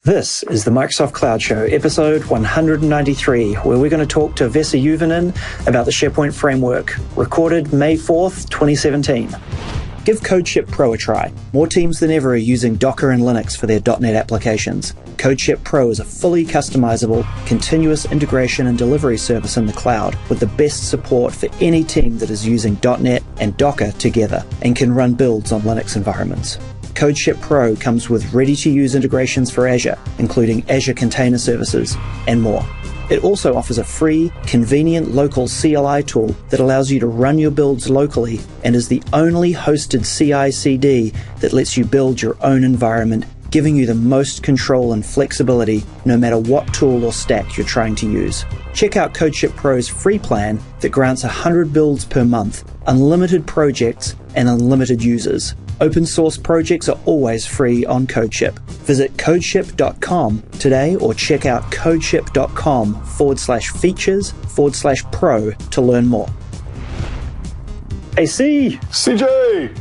This is the Microsoft Cloud Show, episode 193, where we're going to talk to Vesa Juvonen about the SharePoint Framework, recorded May 4th, 2017. Give CodeShip Pro a try. More teams than ever are using Docker and Linux for their .NET applications. CodeShip Pro is a fully customizable, continuous integration and delivery service in the cloud with the best support for any team that is using .NET and Docker together and can run builds on Linux environments. CodeShip Pro comes with ready-to-use integrations for Azure, including Azure Container Services, and more. It also offers a free, convenient local CLI tool that allows you to run your builds locally and is the only hosted CI/CD that lets you build your own environment, giving you the most control and flexibility no matter what tool or stack you're trying to use. Check out CodeShip Pro's free plan that grants 100 builds per month, unlimited projects, and unlimited users. Open source projects are always free on CodeShip. Visit codeship.com today or check out codeship.com/features/pro to learn more. Hey, CJ!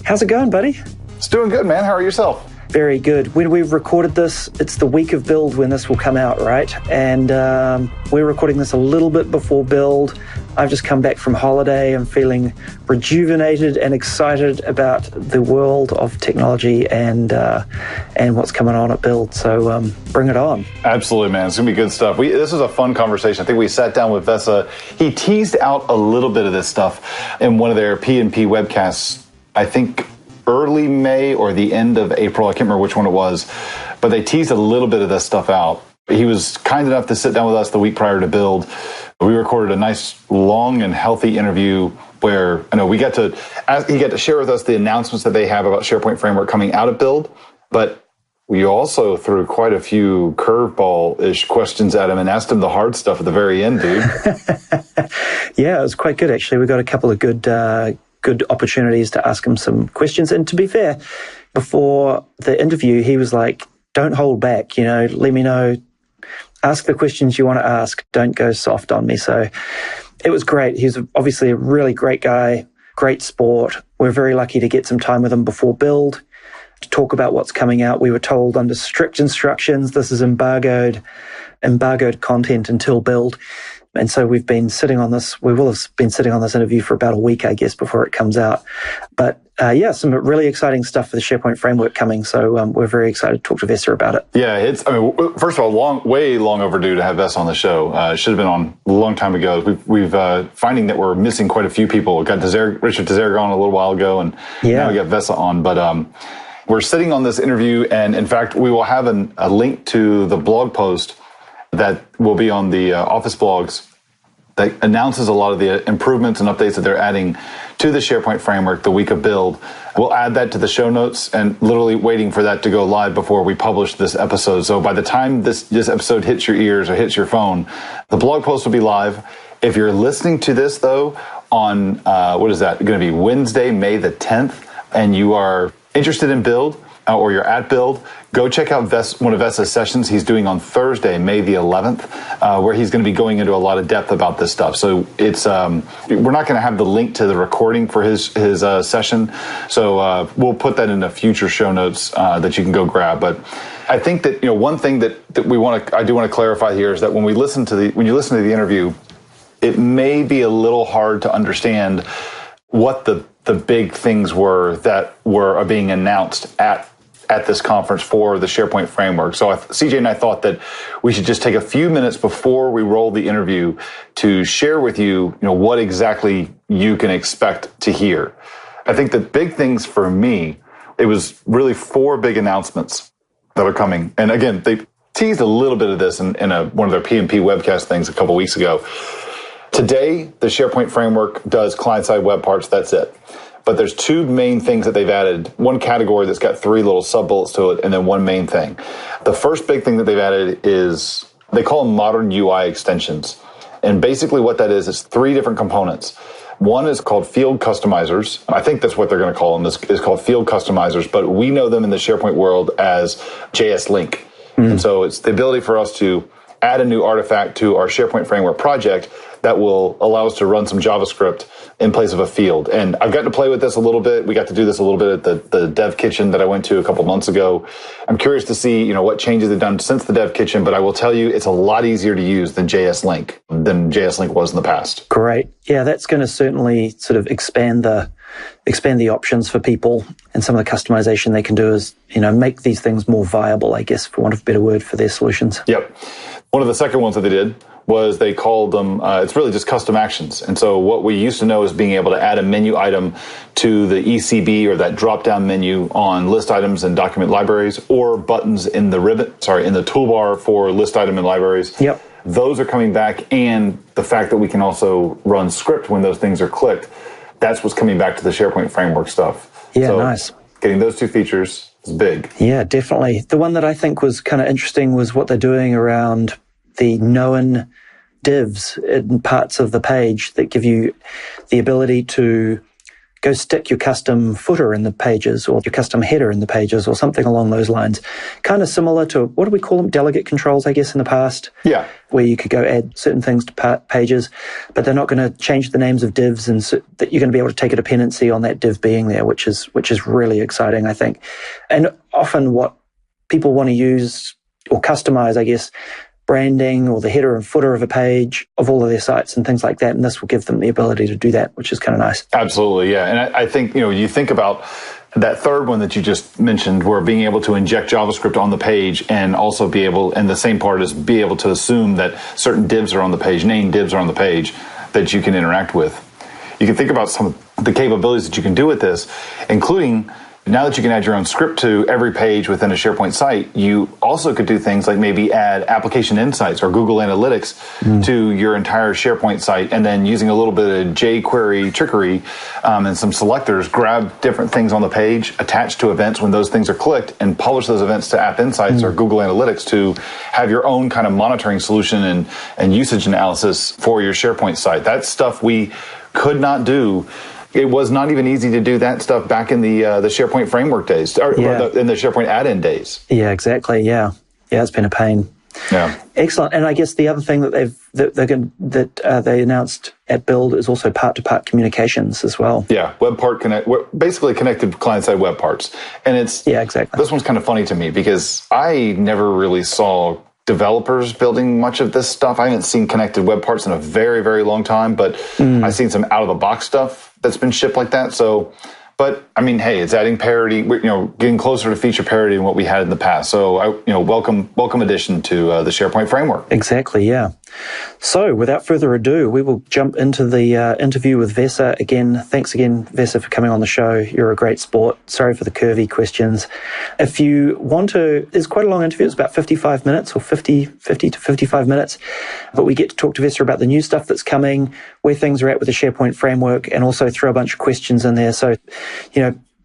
How's it going, buddy? It's doing good, man. How are yourself? Very good. When we've recorded this, it's the week of build when this will come out, right? And we're recording this a little bit before build. I've just come back from holiday. I'm feeling rejuvenated and excited about the world of technology and what's coming on at build. So bring it on. Absolutely, man. It's going to be good stuff. This was a fun conversation. I think we sat down with Vesa. He teased out a little bit of this stuff in one of their P&P webcasts, I think early May or the end of April. I can't remember which one it was, but they teased a little bit of this stuff out. He was kind enough to sit down with us the week prior to build. We recorded a nice, long, and healthy interview where he got to share with us the announcements that they have about SharePoint Framework coming out of build, but we also threw quite a few curveball-ish questions at him and asked him the hard stuff at the very end, dude. Yeah, it was quite good, actually. We got a couple of good opportunities to ask him some questions. And to be fair, before the interview, he was like, don't hold back, let me know. Ask the questions you want to ask. Don't go soft on me. So it was great. He's obviously a really great guy, great sport. We're very lucky to get some time with him before build to talk about what's coming out. We were told under strict instructions, this is embargoed content until build. And so we've been sitting on this. We will have been sitting on this interview for about a week, I guess, before it comes out. But some really exciting stuff for the SharePoint Framework coming. So we're very excited to talk to Vesa about it. Yeah, first of all, way long overdue to have Vesa on the show. It should have been on a long time ago. We've finding that we're missing quite a few people. We got Richard Tazaric on a little while ago, and now we got Vesa on. But we're sitting on this interview, and in fact, we will have a link to the blog post that will be on the Office blogs that announces a lot of the improvements and updates that they're adding to the SharePoint Framework the week of build. We'll add that to the show notes and literally waiting for that to go live before we publish this episode. So by the time this episode hits your ears or hits your phone, the blog post will be live. If you're listening to this, though, on, what is that, going to be Wednesday, May the 10th, and you are interested in build, or you're at build, go check out one of Vesa's sessions he's doing on Thursday, May the 11th, where he's going to be going into a lot of depth about this stuff. So it's we're not going to have the link to the recording for his session, so we'll put that in the future show notes that you can go grab. But I think that one thing that I do want to clarify here is that when you listen to the interview, it may be a little hard to understand what the big things were that are being announced at this conference for the SharePoint Framework. So CJ and I thought that we should just take a few minutes before we roll the interview to share with you, what exactly you can expect to hear. I think the big things for me, it was really 4 big announcements that are coming. And again, they teased a little bit of this in one of their P&P webcast things a couple weeks ago. Today, the SharePoint Framework does client-side web parts. That's it. But there's 2 main things that they've added. One category that's got 3 little sub-bullets to it, and then one main thing. The first big thing that they've added is, they call them modern UI extensions. And basically what that is 3 different components. One is called field customizers. I think that's what they're going to call them. This is called field customizers, but we know them in the SharePoint world as JS Link. And so it's the ability for us to add a new artifact to our SharePoint Framework project that will allow us to run some JavaScript in place of a field. And I've gotten to play with this a little bit. We got to do this a little bit at the dev kitchen that I went to a couple months ago. I'm curious to see, what changes they've done since the dev kitchen, but I will tell you it's a lot easier to use than JS Link was in the past. Great. Yeah, that's going to certainly sort of expand the options for people, and some of the customization they can do is, make these things more viable, I guess, for want of a better word, for their solutions. Yep. One of the second ones that they did was they called them, it's really just custom actions. And so what we used to know is being able to add a menu item to the ECB or that drop-down menu on list items and document libraries, or buttons in the in the toolbar for list item and libraries. Yep. Those are coming back, and the fact that we can also run script when those things are clicked, that's what's coming back to the SharePoint Framework stuff. Yeah, so nice. Getting those two features is big. Yeah, definitely. The one that I think was kind of interesting was what they're doing around the known divs in parts of the page that give you the ability to go stick your custom footer in the pages or your custom header in the pages or something along those lines. Kind of similar to, what do we call them? Delegate controls, I guess, in the past. Yeah. Where you could go add certain things to pages, but they're not going to change the names of divs, and so that you're going to be able to take a dependency on that div being there, which is really exciting, I think. And often what people want to use or customize, I guess, branding or the header and footer of a page of all of their sites and things like that. And this will give them the ability to do that, which is kind of nice. Absolutely, yeah. And I think, you think about that third one that you just mentioned, where being able to inject JavaScript on the page and also be able, and the same part is be able to assume that certain divs are on the page, named divs are on the page that you can interact with. You can think about some of the capabilities that you can do with this, including now that you can add your own script to every page within a SharePoint site, you also could do things like maybe add application insights or Google Analytics to your entire SharePoint site, and then using a little bit of jQuery trickery and some selectors, grab different things on the page, attach to events when those things are clicked, and publish those events to App Insights or Google Analytics to have your own kind of monitoring solution and usage analysis for your SharePoint site. That's stuff we could not do. It was not even easy to do that stuff back in the SharePoint Framework days, or in the SharePoint add-in days. Yeah, exactly. Yeah, it's been a pain. Yeah, excellent. And I guess the other thing that they announced at Build is also part-to-part communications as well. Yeah, basically connected client-side web parts, and exactly. This one's kind of funny to me because I never really saw developers building much of this stuff. I haven't seen connected web parts in a very, very long time, but I've seen some out-of-the-box stuff that's been shipped like that. So, but I mean, hey, it's adding parity, getting closer to feature parity than what we had in the past. So, welcome addition to the SharePoint Framework. Exactly, yeah. So, without further ado, we will jump into the interview with Vesa again. Thanks again, Vesa, for coming on the show. You're a great sport. Sorry for the curvy questions. If you want to, it's quite a long interview. It's about 55 minutes or 50 to 55 minutes. But we get to talk to Vesa about the new stuff that's coming, where things are at with the SharePoint framework, and also throw a bunch of questions in there. So,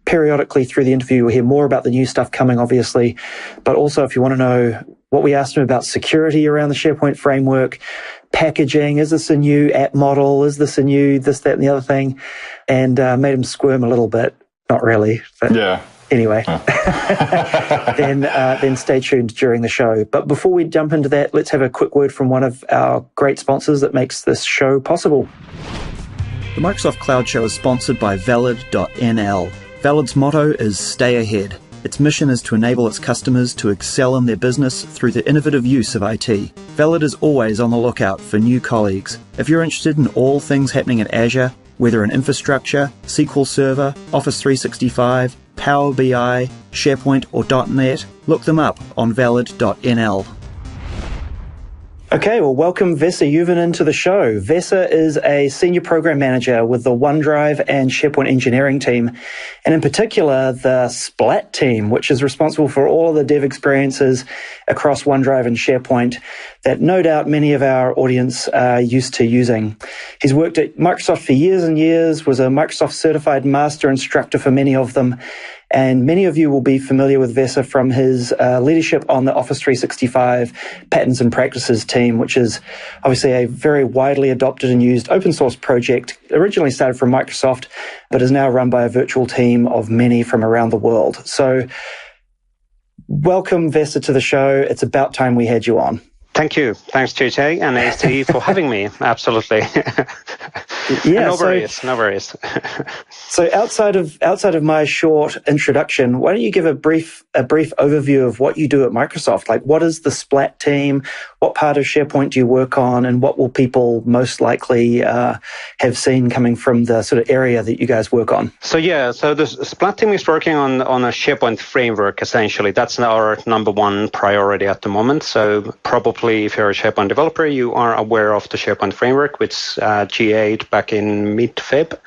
periodically through the interview, we'll hear more about the new stuff coming, obviously. But also, if you want to know what we asked him about security around the SharePoint framework, packaging, is this a new app model? Is this a new this, that, and the other thing? And made him squirm a little bit. Not really. But yeah. Anyway, then stay tuned during the show. But before we jump into that, let's have a quick word from one of our great sponsors that makes this show possible. The Microsoft Cloud Show is sponsored by Valid.nl. Valid's motto is Stay Ahead. Its mission is to enable its customers to excel in their business through the innovative use of IT. Valid is always on the lookout for new colleagues. If you're interested in all things happening in Azure, whether in infrastructure, SQL Server, Office 365, Power BI, SharePoint or .NET, look them up on Valid.nl. Okay, well, welcome Vesa Juvonen to the show. Vesa is a senior program manager with the OneDrive and SharePoint engineering team, and in particular, the Splat team, which is responsible for all of the dev experiences across OneDrive and SharePoint that no doubt many of our audience are used to using. He's worked at Microsoft for years and years, was a Microsoft certified master instructor for many of them, and many of you will be familiar with Vesa from his leadership on the Office 365 patterns and practices team, which is obviously a very widely adopted and used open source project, originally started from Microsoft, but is now run by a virtual team of many from around the world. So welcome, Vesa, to the show. It's about time we had you on. Thank you. Thanks, JJ and ASTE for having me. Absolutely. Yeah, no worries. So outside of my short introduction, why don't you give a brief overview of what you do at Microsoft? Like, what is the Splat team? What part of SharePoint do you work on? And what will people most likely have seen coming from the sort of area that you guys work on? So the Splat team is working on a SharePoint framework, essentially. That's our number one priority at the moment. So probably if you're a SharePoint developer, you are aware of the SharePoint framework, which GA'd back in mid-Feb.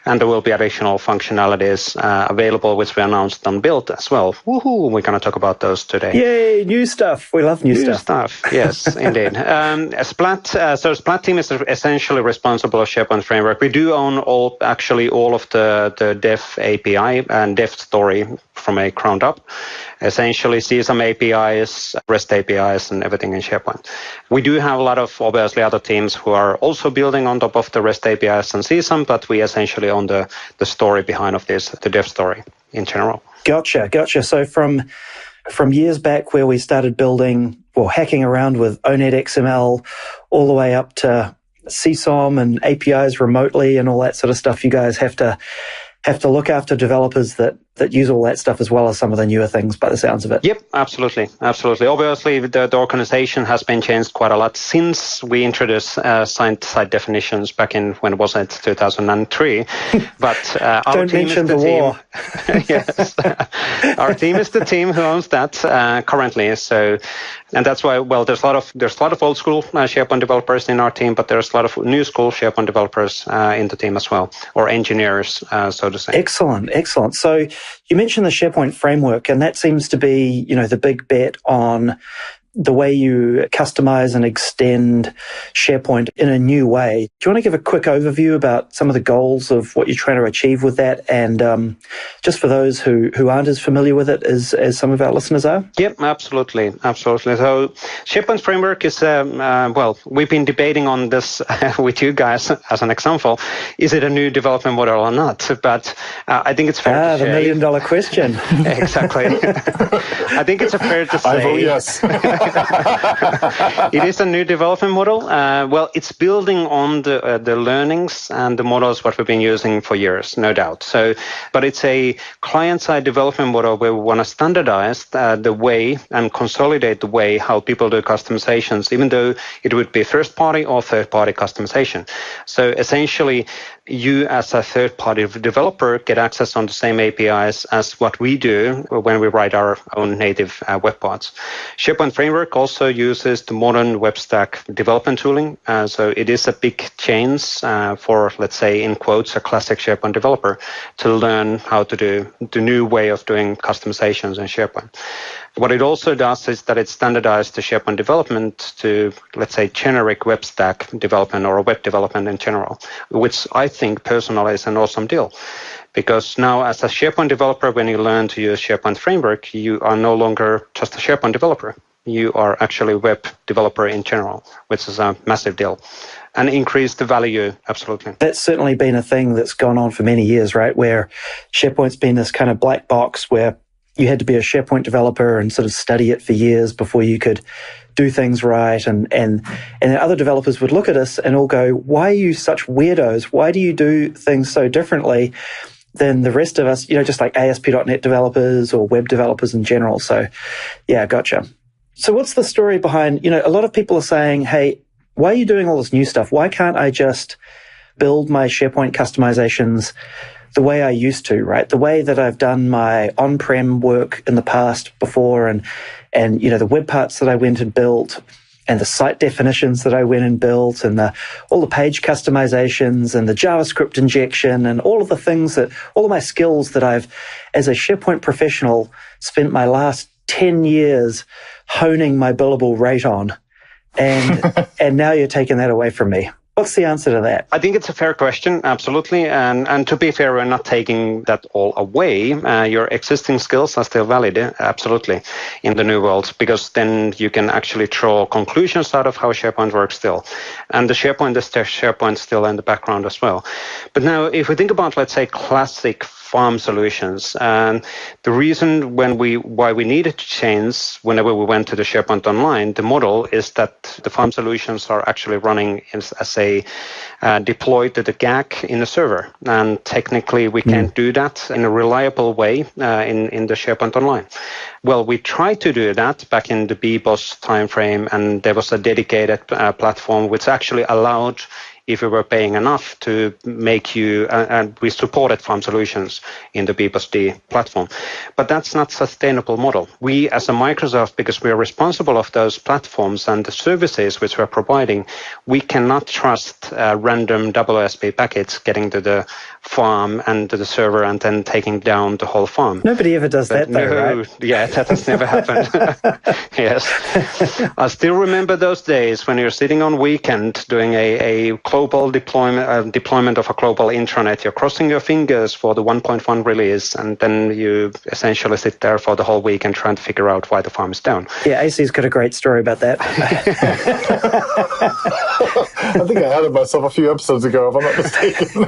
And there will be additional functionalities available, which we announced on Build as well. Woohoo! We're going to talk about those today. Yay! New stuff. We love new stuff. Yes, indeed. Splat team is essentially responsible for SharePoint framework. We do own all of the dev API and dev story from a ground up. Essentially, CSAM APIs, REST APIs, and everything in SharePoint. We do have a lot of, obviously, other teams who are also building on top of the REST APIs and CSAM, but we essentially own the story behind of this, the dev story in general. Gotcha. So from years back where we started building or hacking around with ONET XML all the way up to CSOM and APIs remotely and all that sort of stuff, you guys have to look after developers that use all that stuff as well as some of the newer things by the sounds of it. Yep, absolutely. Obviously, the organization has been changed quite a lot since we introduced site definitions back in, when was it, 2003. But our team is the team. Yes, our team is the team who owns that currently. So, and that's why, there's a lot of old school SharePoint developers in our team, but there's a lot of new school SharePoint developers in the team as well, or engineers, so to say. Excellent. So you mentioned the SharePoint framework, and that seems to be, the big bet on the way you customize and extend SharePoint in a new way. Do you want to give a quick overview about some of the goals of what you're trying to achieve with that? And just for those who aren't as familiar with it as some of our listeners are? Yep, absolutely. So SharePoint framework is, we've been debating on this with you guys as an example. Is it a new development model or not? But I think it's fair to say. The million-dollar question. Exactly. I think it's fair to say. I vote yes. It is a new development model. It's building on the learnings and the models what we've been using for years, no doubt. But it's a client-side development model where we want to standardize the way and consolidate the way how people do customizations, even though it would be first-party or third-party customization. So essentially, you as a third-party developer get access on the same APIs as what we do when we write our own native web parts. SharePoint Framework also uses the modern web stack development tooling. So it is a big change for, let's say, in quotes, a classic SharePoint developer to learn how to do the new way of doing customizations in SharePoint. What it also does is that it standardized the SharePoint development to, let's say, generic web stack development or web development in general, which I think personally is an awesome deal. Because now as a SharePoint developer, when you learn to use SharePoint Framework, you are no longer just a SharePoint developer. You are actually a web developer in general, which is a massive deal. And increase the value, absolutely. That's certainly been a thing that's gone on for many years, right? Where SharePoint's been this kind of black box where you had to be a SharePoint developer and sort of study it for years before you could do things right. And other developers would look at us and all go, why are you such weirdos? Why do you do things so differently than the rest of us, just like ASP.NET developers or web developers in general? So, yeah, gotcha. So what's the story behind, a lot of people are saying, hey, why are you doing all this new stuff? Why can't I just build my SharePoint customizations the way I used to, right? The way that I've done my on-prem work in the past before and the web parts that I went and built and the site definitions that I went and built and all the page customizations and the JavaScript injection and all of the things all of my skills that I've, as a SharePoint professional, spent my last 10 years honing my billable rate on. And now you're taking that away from me. What's the answer to that? I think it's a fair question, absolutely. And to be fair, we're not taking that all away. Your existing skills are still valid, absolutely, in the new world, because then you can actually draw conclusions out of how SharePoint works still. And the SharePoint is SharePoint still in the background as well. But now, if we think about, let's say, classic farm solutions. And the reason why we needed to change whenever we went to the SharePoint Online, the model is that the farm solutions are actually running as a deployed to the GAC in the server. And technically, we can't do that in a reliable way in the SharePoint Online. Well, we tried to do that back in the BBOS timeframe, and there was a dedicated platform which actually allowed, if we were paying enough, to make you, and we supported farm solutions in the BBOS-D platform. But that's not a sustainable model. We, as a Microsoft, because we are responsible of those platforms and the services which we're providing, we cannot trust random OSP packets getting to the farm and to the server and then taking down the whole farm. Nobody ever does that, though, right? Yeah, that has never happened. Yes. I still remember those days when you're sitting on weekend doing a global deployment of a global intranet. You're crossing your fingers for the 1.1 release, and then you essentially sit there for the whole week and trying to figure out why the farm is down. Yeah, AC's got a great story about that. I think I had it myself a few episodes ago, if I'm not mistaken.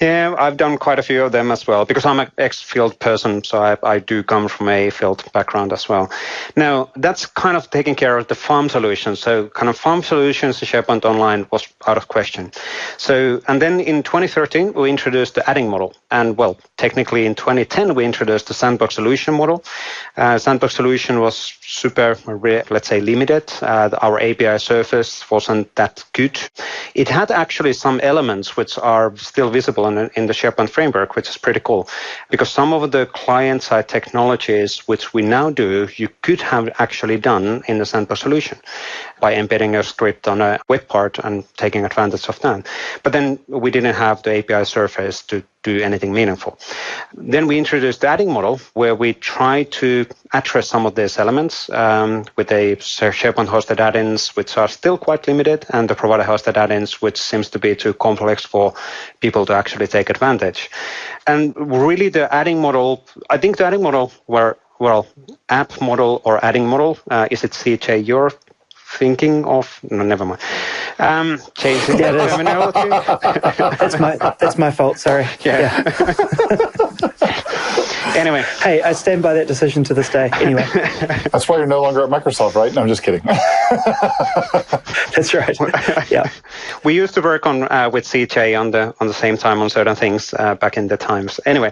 Yeah, I've done quite a few of them as well, because I'm an ex-field person, so I do come from a field background as well. Now, that's kind of taking care of the farm solutions. So kind of farm solutions to SharePoint Online was out of question. So, and then in 2013, we introduced the adding model. And well, technically in 2010, we introduced the Sandbox solution model. Sandbox solution was super, let's say, limited. Our API surface wasn't that good. It had actually some elements which are still visible in the SharePoint framework, which is pretty cool, because some of the client-side technologies which we now do, you could have actually done in the Sandbox solution by embedding a script on a web part and taking advantage of that. But then we didn't have the API surface to do anything meaningful. Then we introduced the adding model, where we try to address some of these elements with a SharePoint hosted add-ins, which are still quite limited, and the provider hosted add-ins, which seems to be too complex for people to actually take advantage. And really the adding model, I think the adding model app model or adding model, is it CJ you're thinking of? No, never mind. Changing the terminology. That's my fault, sorry. Yeah. Anyway. Hey, I stand by that decision to this day. Anyway. That's why you're no longer at Microsoft, right? No, I'm just kidding. That's right. Yeah. We used to work on with CJ on the same time on certain things back in the times. Anyway,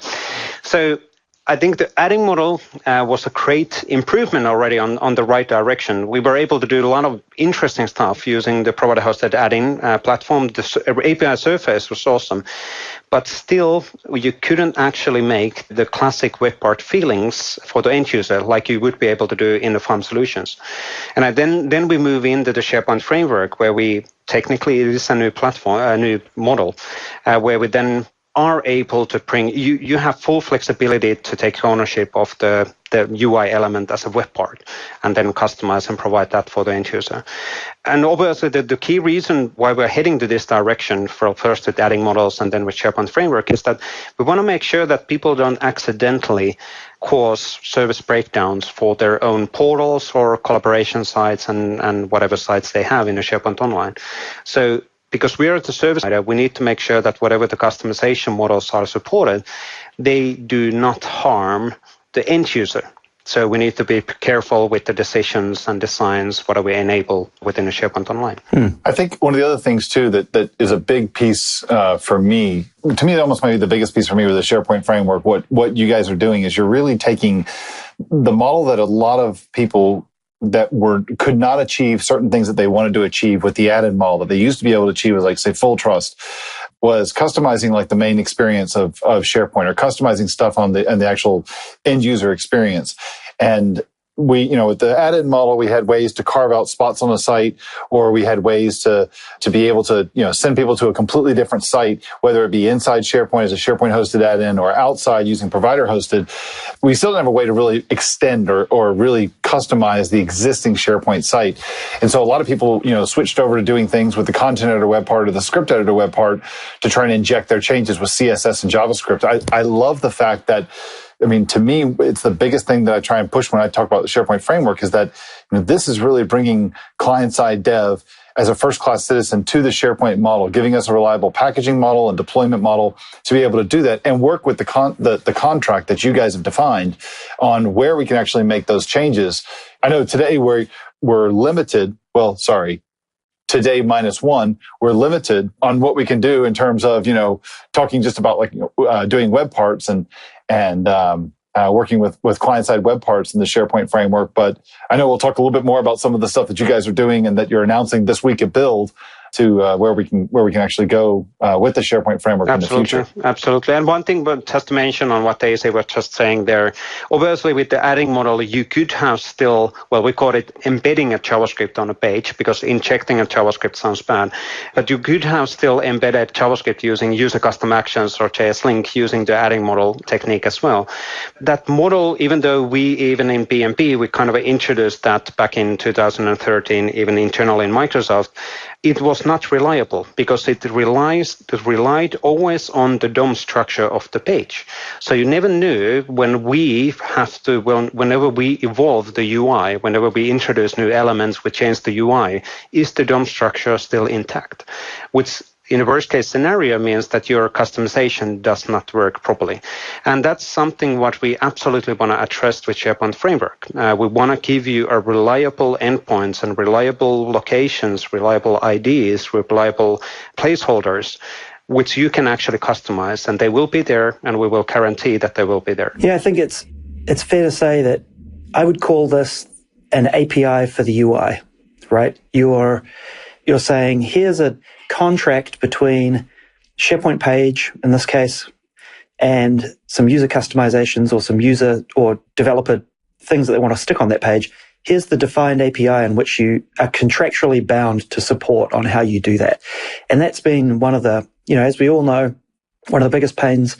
so I think the adding model was a great improvement already on the right direction. We were able to do a lot of interesting stuff using the provider-hosted add-in platform. The API surface was awesome, but still you couldn't actually make the classic web part feelings for the end user like you would be able to do in the farm solutions. And then we move into the SharePoint framework, where we technically, it is a new platform, a new model, where we then are able to bring, you have full flexibility to take ownership of the UI element as a web part, and then customize and provide that for the end user. And obviously the key reason why we're heading to this direction, for first with adding models and then with SharePoint Framework, is that we want to make sure that people don't accidentally cause service breakdowns for their own portals or collaboration sites and whatever sites they have in the SharePoint Online. So because we are at the service provider, we need to make sure that whatever the customization models are supported, they do not harm the end user. So we need to be careful with the decisions and designs, what do we enable within the SharePoint Online. I think one of the other things, too, that is a big piece for me, to me, it almost might be the biggest piece for me with the SharePoint framework. What you guys are doing is you're really taking the model that a lot of people that could not achieve certain things that they wanted to achieve with the added model that they used to be able to achieve with, like, say, full trust, was customizing like the main experience of SharePoint, or customizing stuff on the actual end user experience. And we, with the added model, we had ways to carve out spots on the site, or we had ways to be able to, send people to a completely different site, whether it be inside SharePoint as a SharePoint hosted add-in, or outside using provider hosted. We still don't have a way to really extend or really customize the existing SharePoint site. And so a lot of people, switched over to doing things with the content editor web part or the script editor web part to try and inject their changes with CSS and JavaScript. I love the fact that, to me, it's the biggest thing that I try and push when I talk about the SharePoint framework, is that this is really bringing client-side dev as a first-class citizen to the SharePoint model, giving us a reliable packaging model and deployment model to be able to do that and work with the contract that you guys have defined on where we can actually make those changes. I know today we're limited. Well, sorry. Today -1, we're limited on what we can do in terms of, talking just about doing web parts and working with client-side web parts in the SharePoint framework. But I know we'll talk a little bit more about some of the stuff that you guys are doing and that you're announcing this week at Build to where we can actually go with the SharePoint framework in the future. Absolutely. And one thing, but just to mention on what they were just saying there, obviously with the adding model, you could have still, we call it embedding a JavaScript on a page, because injecting a JavaScript sounds bad, but you could have still embedded JavaScript using user custom actions or JS link using the adding model technique as well. That model, even though even in BMP, we kind of introduced that back in 2013, even internally in Microsoft, it was not reliable because it relied always on the DOM structure of the page. So you never knew whenever we evolve the UI, whenever we introduce new elements, we change the UI, is the DOM structure still intact? Which in a worst case scenario means that your customization does not work properly. And that's something what we absolutely want to address with SharePoint Framework. We want to give you a reliable endpoints and reliable locations, reliable IDs, reliable placeholders, which you can actually customize, and they will be there, and we will guarantee that they will be there. Yeah, I think it's fair to say that I would call this an API for the UI, right? You're saying, here's a contract between SharePoint page, in this case, and some user customizations or some user or developer things that they want to stick on that page. Here's the defined API in which you are contractually bound to support on how you do that. And that's been one of the, as we all know, one of the biggest pains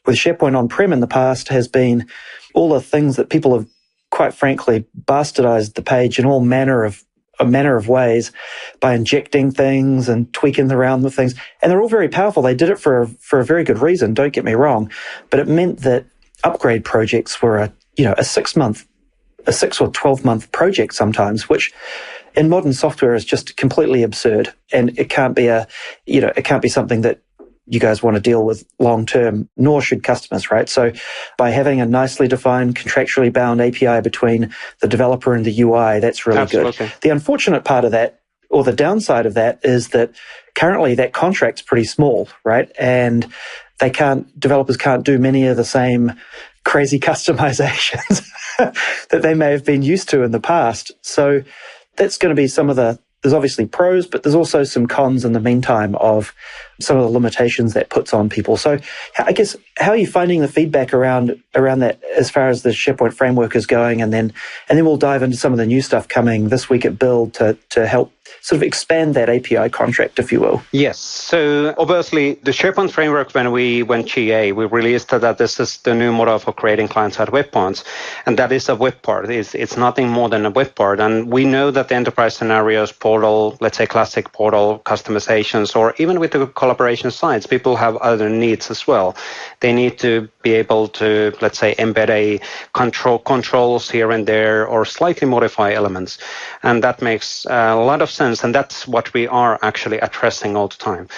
with SharePoint on-prem in the past has been all the things that people have, quite frankly, bastardized the page in all manner of ways by injecting things and tweaking around with things. And they're all very powerful. They did it for a very good reason, don't get me wrong. But it meant that upgrade projects were a 6 or 12 month project sometimes, which in modern software is just completely absurd. And it can't be it can't be something that you guys want to deal with long term, nor should customers, right? So by having a nicely defined, contractually bound API between the developer and the UI, that's really Absolutely. good. The unfortunate part of that, or the downside of that, is that currently that contract's pretty small, right? And developers can't do many of the same crazy customizations that they may have been used to in the past. So that's going to be there's obviously pros, but there's also some cons in the meantime of some of the limitations that puts on people. So I guess, how are you finding the feedback around that as far as the SharePoint framework is going? And then we'll dive into some of the new stuff coming this week at Build to help sort of expand that API contract, if you will. Yes. So obviously the SharePoint framework, when we went GA, we released that this is the new model for creating client-side web parts. And that is a web part. It's nothing more than a web part. And we know that the enterprise scenarios, portal, let's say classic portal customizations, or even with the collaboration sites, people have other needs as well. They need to be able to, let's say, embed a controls here and there, or slightly modify elements. And that makes a lot of sense. And that's what we are actually addressing all the time.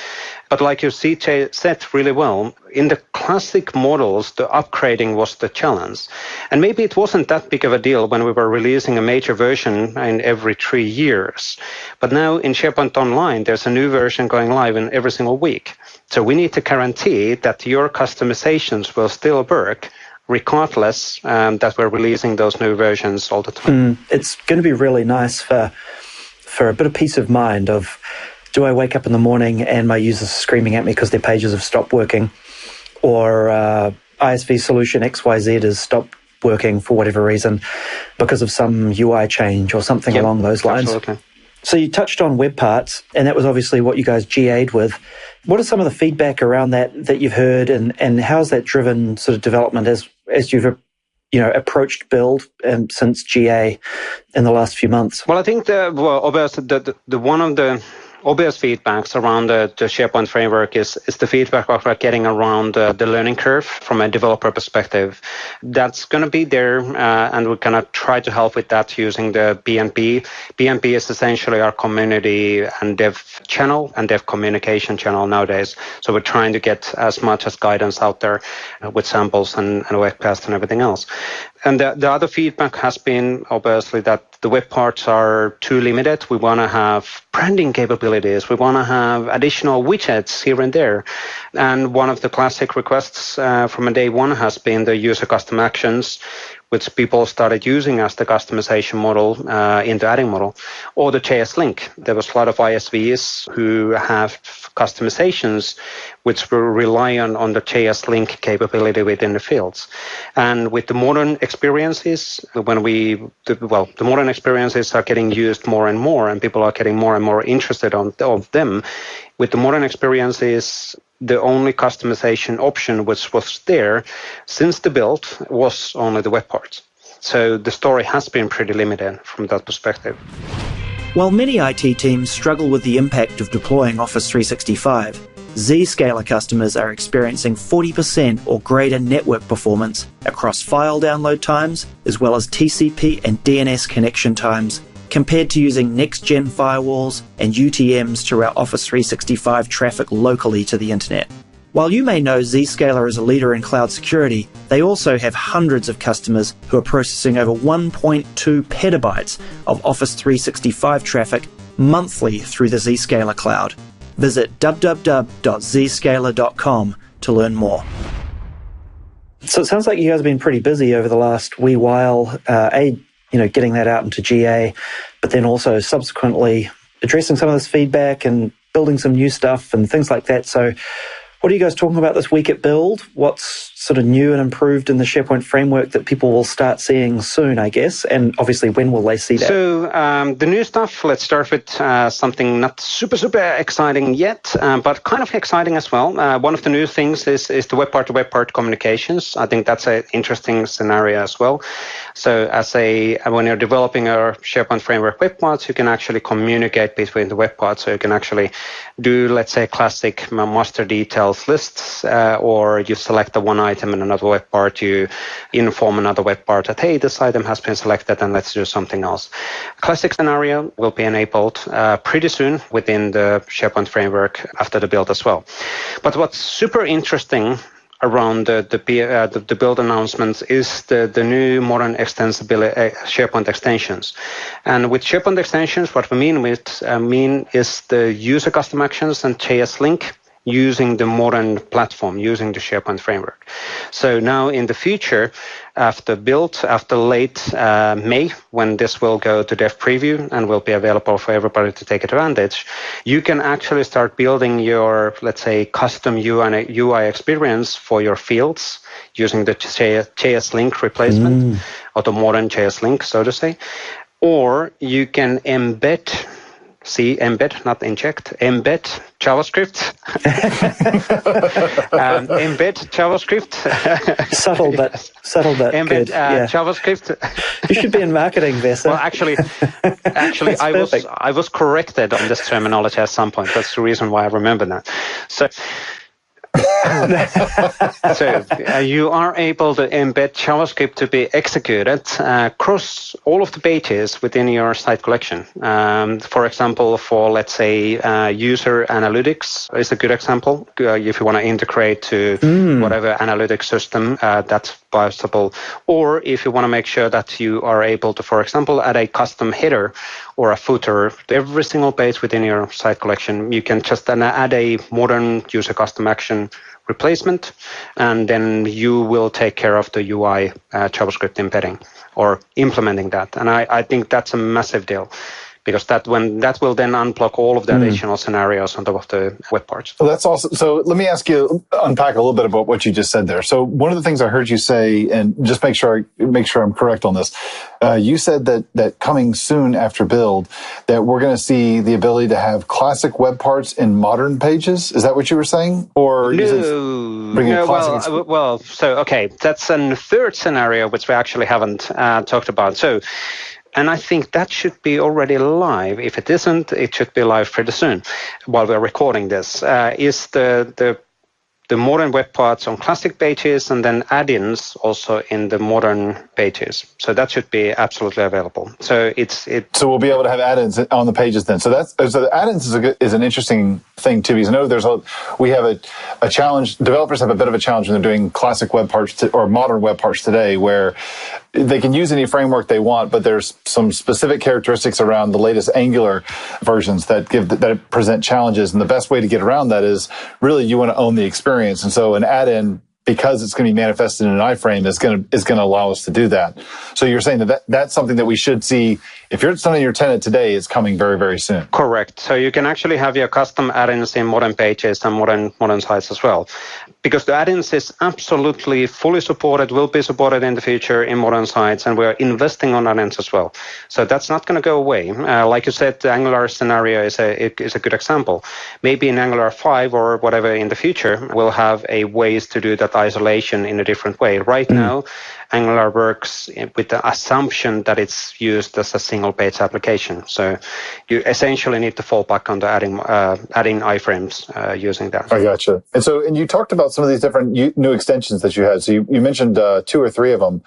But like you said really well, in the classic models, the upgrading was the challenge. And maybe it wasn't that big of a deal when we were releasing a major version in every 3 years. But now in SharePoint Online, there's a new version going live in every single week. So we need to guarantee that your customizations will still work regardless that we're releasing those new versions all the time. It's going to be really nice for a bit of peace of mind of, do I wake up in the morning and my users are screaming at me because their pages have stopped working, or ISV solution XYZ has stopped working for whatever reason because of some UI change or something along those lines. Absolutely. So you touched on web parts, and that was obviously what you guys GA'd with. What are some of the feedback around that you've heard, and how's that driven sort of development as you've approached Build since GA in the last few months? Well, I think obviously the one of the obvious feedbacks around the SharePoint framework is the feedback we're getting around the learning curve from a developer perspective. That's going to be there, and we're going to try to help with that using the BNP. BNP is essentially our community and dev channel and dev communication channel nowadays. So we're trying to get as much as guidance out there with samples and webcasts and everything else. And the other feedback has been obviously that the web parts are too limited. We want to have branding capabilities. We want to have additional widgets here and there. And one of the classic requests from day one has been the user custom actions, which people started using as the customization model in the adding model, or the JS link. There was a lot of ISVs who have customizations which will rely on the JS link capability within the fields. And with the modern experiences, the modern experiences are getting used more and more, and people are getting more and more interested of them. With the modern experiences, the only customization option which was there since the build was only the web parts. So the story has been pretty limited from that perspective. While many IT teams struggle with the impact of deploying Office 365, Zscaler customers are experiencing 40% or greater network performance across file download times, as well as TCP and DNS connection times, compared to using next-gen firewalls and UTMs to route Office 365 traffic locally to the internet. While you may know Zscaler is a leader in cloud security, they also have hundreds of customers who are processing over 1.2 petabytes of Office 365 traffic monthly through the Zscaler cloud. Visit www.zscaler.com to learn more. So it sounds like you guys have been pretty busy over the last wee while, getting that out into GA, but then also subsequently addressing some of this feedback and building some new stuff and things like that. So what are you guys talking about this week at Build? What's sort of new and improved in the SharePoint framework that people will start seeing soon, I guess? And obviously, when will they see that? So the new stuff, let's start with something not super exciting yet, but kind of exciting as well. One of the new things is the web part to web part communications. I think that's an interesting scenario as well. So when you're developing a SharePoint framework web parts, you can actually communicate between the web parts. So you can actually do, let's say, classic master details lists, or you select the one item in another web part, you inform another web part that, hey, this item has been selected and let's do something else. Classic scenario will be enabled pretty soon within the SharePoint framework after the build as well. But what's super interesting around the build announcements is the new modern extensibility SharePoint extensions. And with SharePoint extensions, what we mean is the user custom actions and JS link using the modern platform, using the SharePoint framework. So now in the future, after late May, when this will go to dev preview and will be available for everybody to take advantage, you can actually start building your, let's say, custom UI experience for your fields using the JS link replacement, or the modern JS link, so to say. Or you can embed, not inject, embed JavaScript. Embed JavaScript. subtle but embed good. Yeah. JavaScript. You should be in marketing, Vesa. Well, actually, I was corrected on this terminology at some point. That's the reason why I remember that. So you are able to embed JavaScript to be executed across all of the pages within your site collection. For example, for, let's say, user analytics is a good example. If you want to integrate to whatever analytics system, that's possible. Or if you want to make sure that you are able to, for example, add a custom header or a footer to every single page within your site collection, you can just add a modern user custom action replacement, and then you will take care of the UI JavaScript embedding or implementing that. And I think that's a massive deal, because that will then unblock all of the additional scenarios on top of the web parts. Well, that's awesome. So let me unpack a little bit about what you just said there. So one of the things I heard you say, and just make sure I'm correct on this, you said that coming soon after build, that we're going to see the ability to have classic web parts in modern pages. Is that what you were saying? Or that's a third scenario which we actually haven't talked about. So And I think that should be already live. If it isn't, it should be live pretty soon while we're recording this, is the modern web parts on classic pages and then add-ins also in the modern pages. So that should be absolutely available. So So we'll be able to have add-ins on the pages then. So the add-ins is an interesting thing too, because I know we have a challenge. Developers have a bit of a challenge when they're doing classic web parts or modern web parts today, where they can use any framework they want, but there's some specific characteristics around the latest Angular versions that present challenges. And the best way to get around that is really you want to own the experience. And so an add-in, because it's going to be manifested in an iframe, is going to allow us to do that. So you're saying that's something that we should see. If you're starting your tenant today, it's coming very, very soon. Correct. So you can actually have your custom add-ins in modern pages and modern sites as well. Because the add-ins is absolutely fully supported, will be supported in the future in modern sites, and we're investing on add-ins as well. So that's not going to go away. Like you said, the Angular scenario is a good example. Maybe in Angular 5 or whatever in the future, we'll have a ways to do that isolation in a different way. Right now, Angular works with the assumption that it's used as a single page application. So you essentially need to fall back on the adding iframes using that. I gotcha. And you talked about some of these different new extensions that you had. So you mentioned 2 or 3 of them.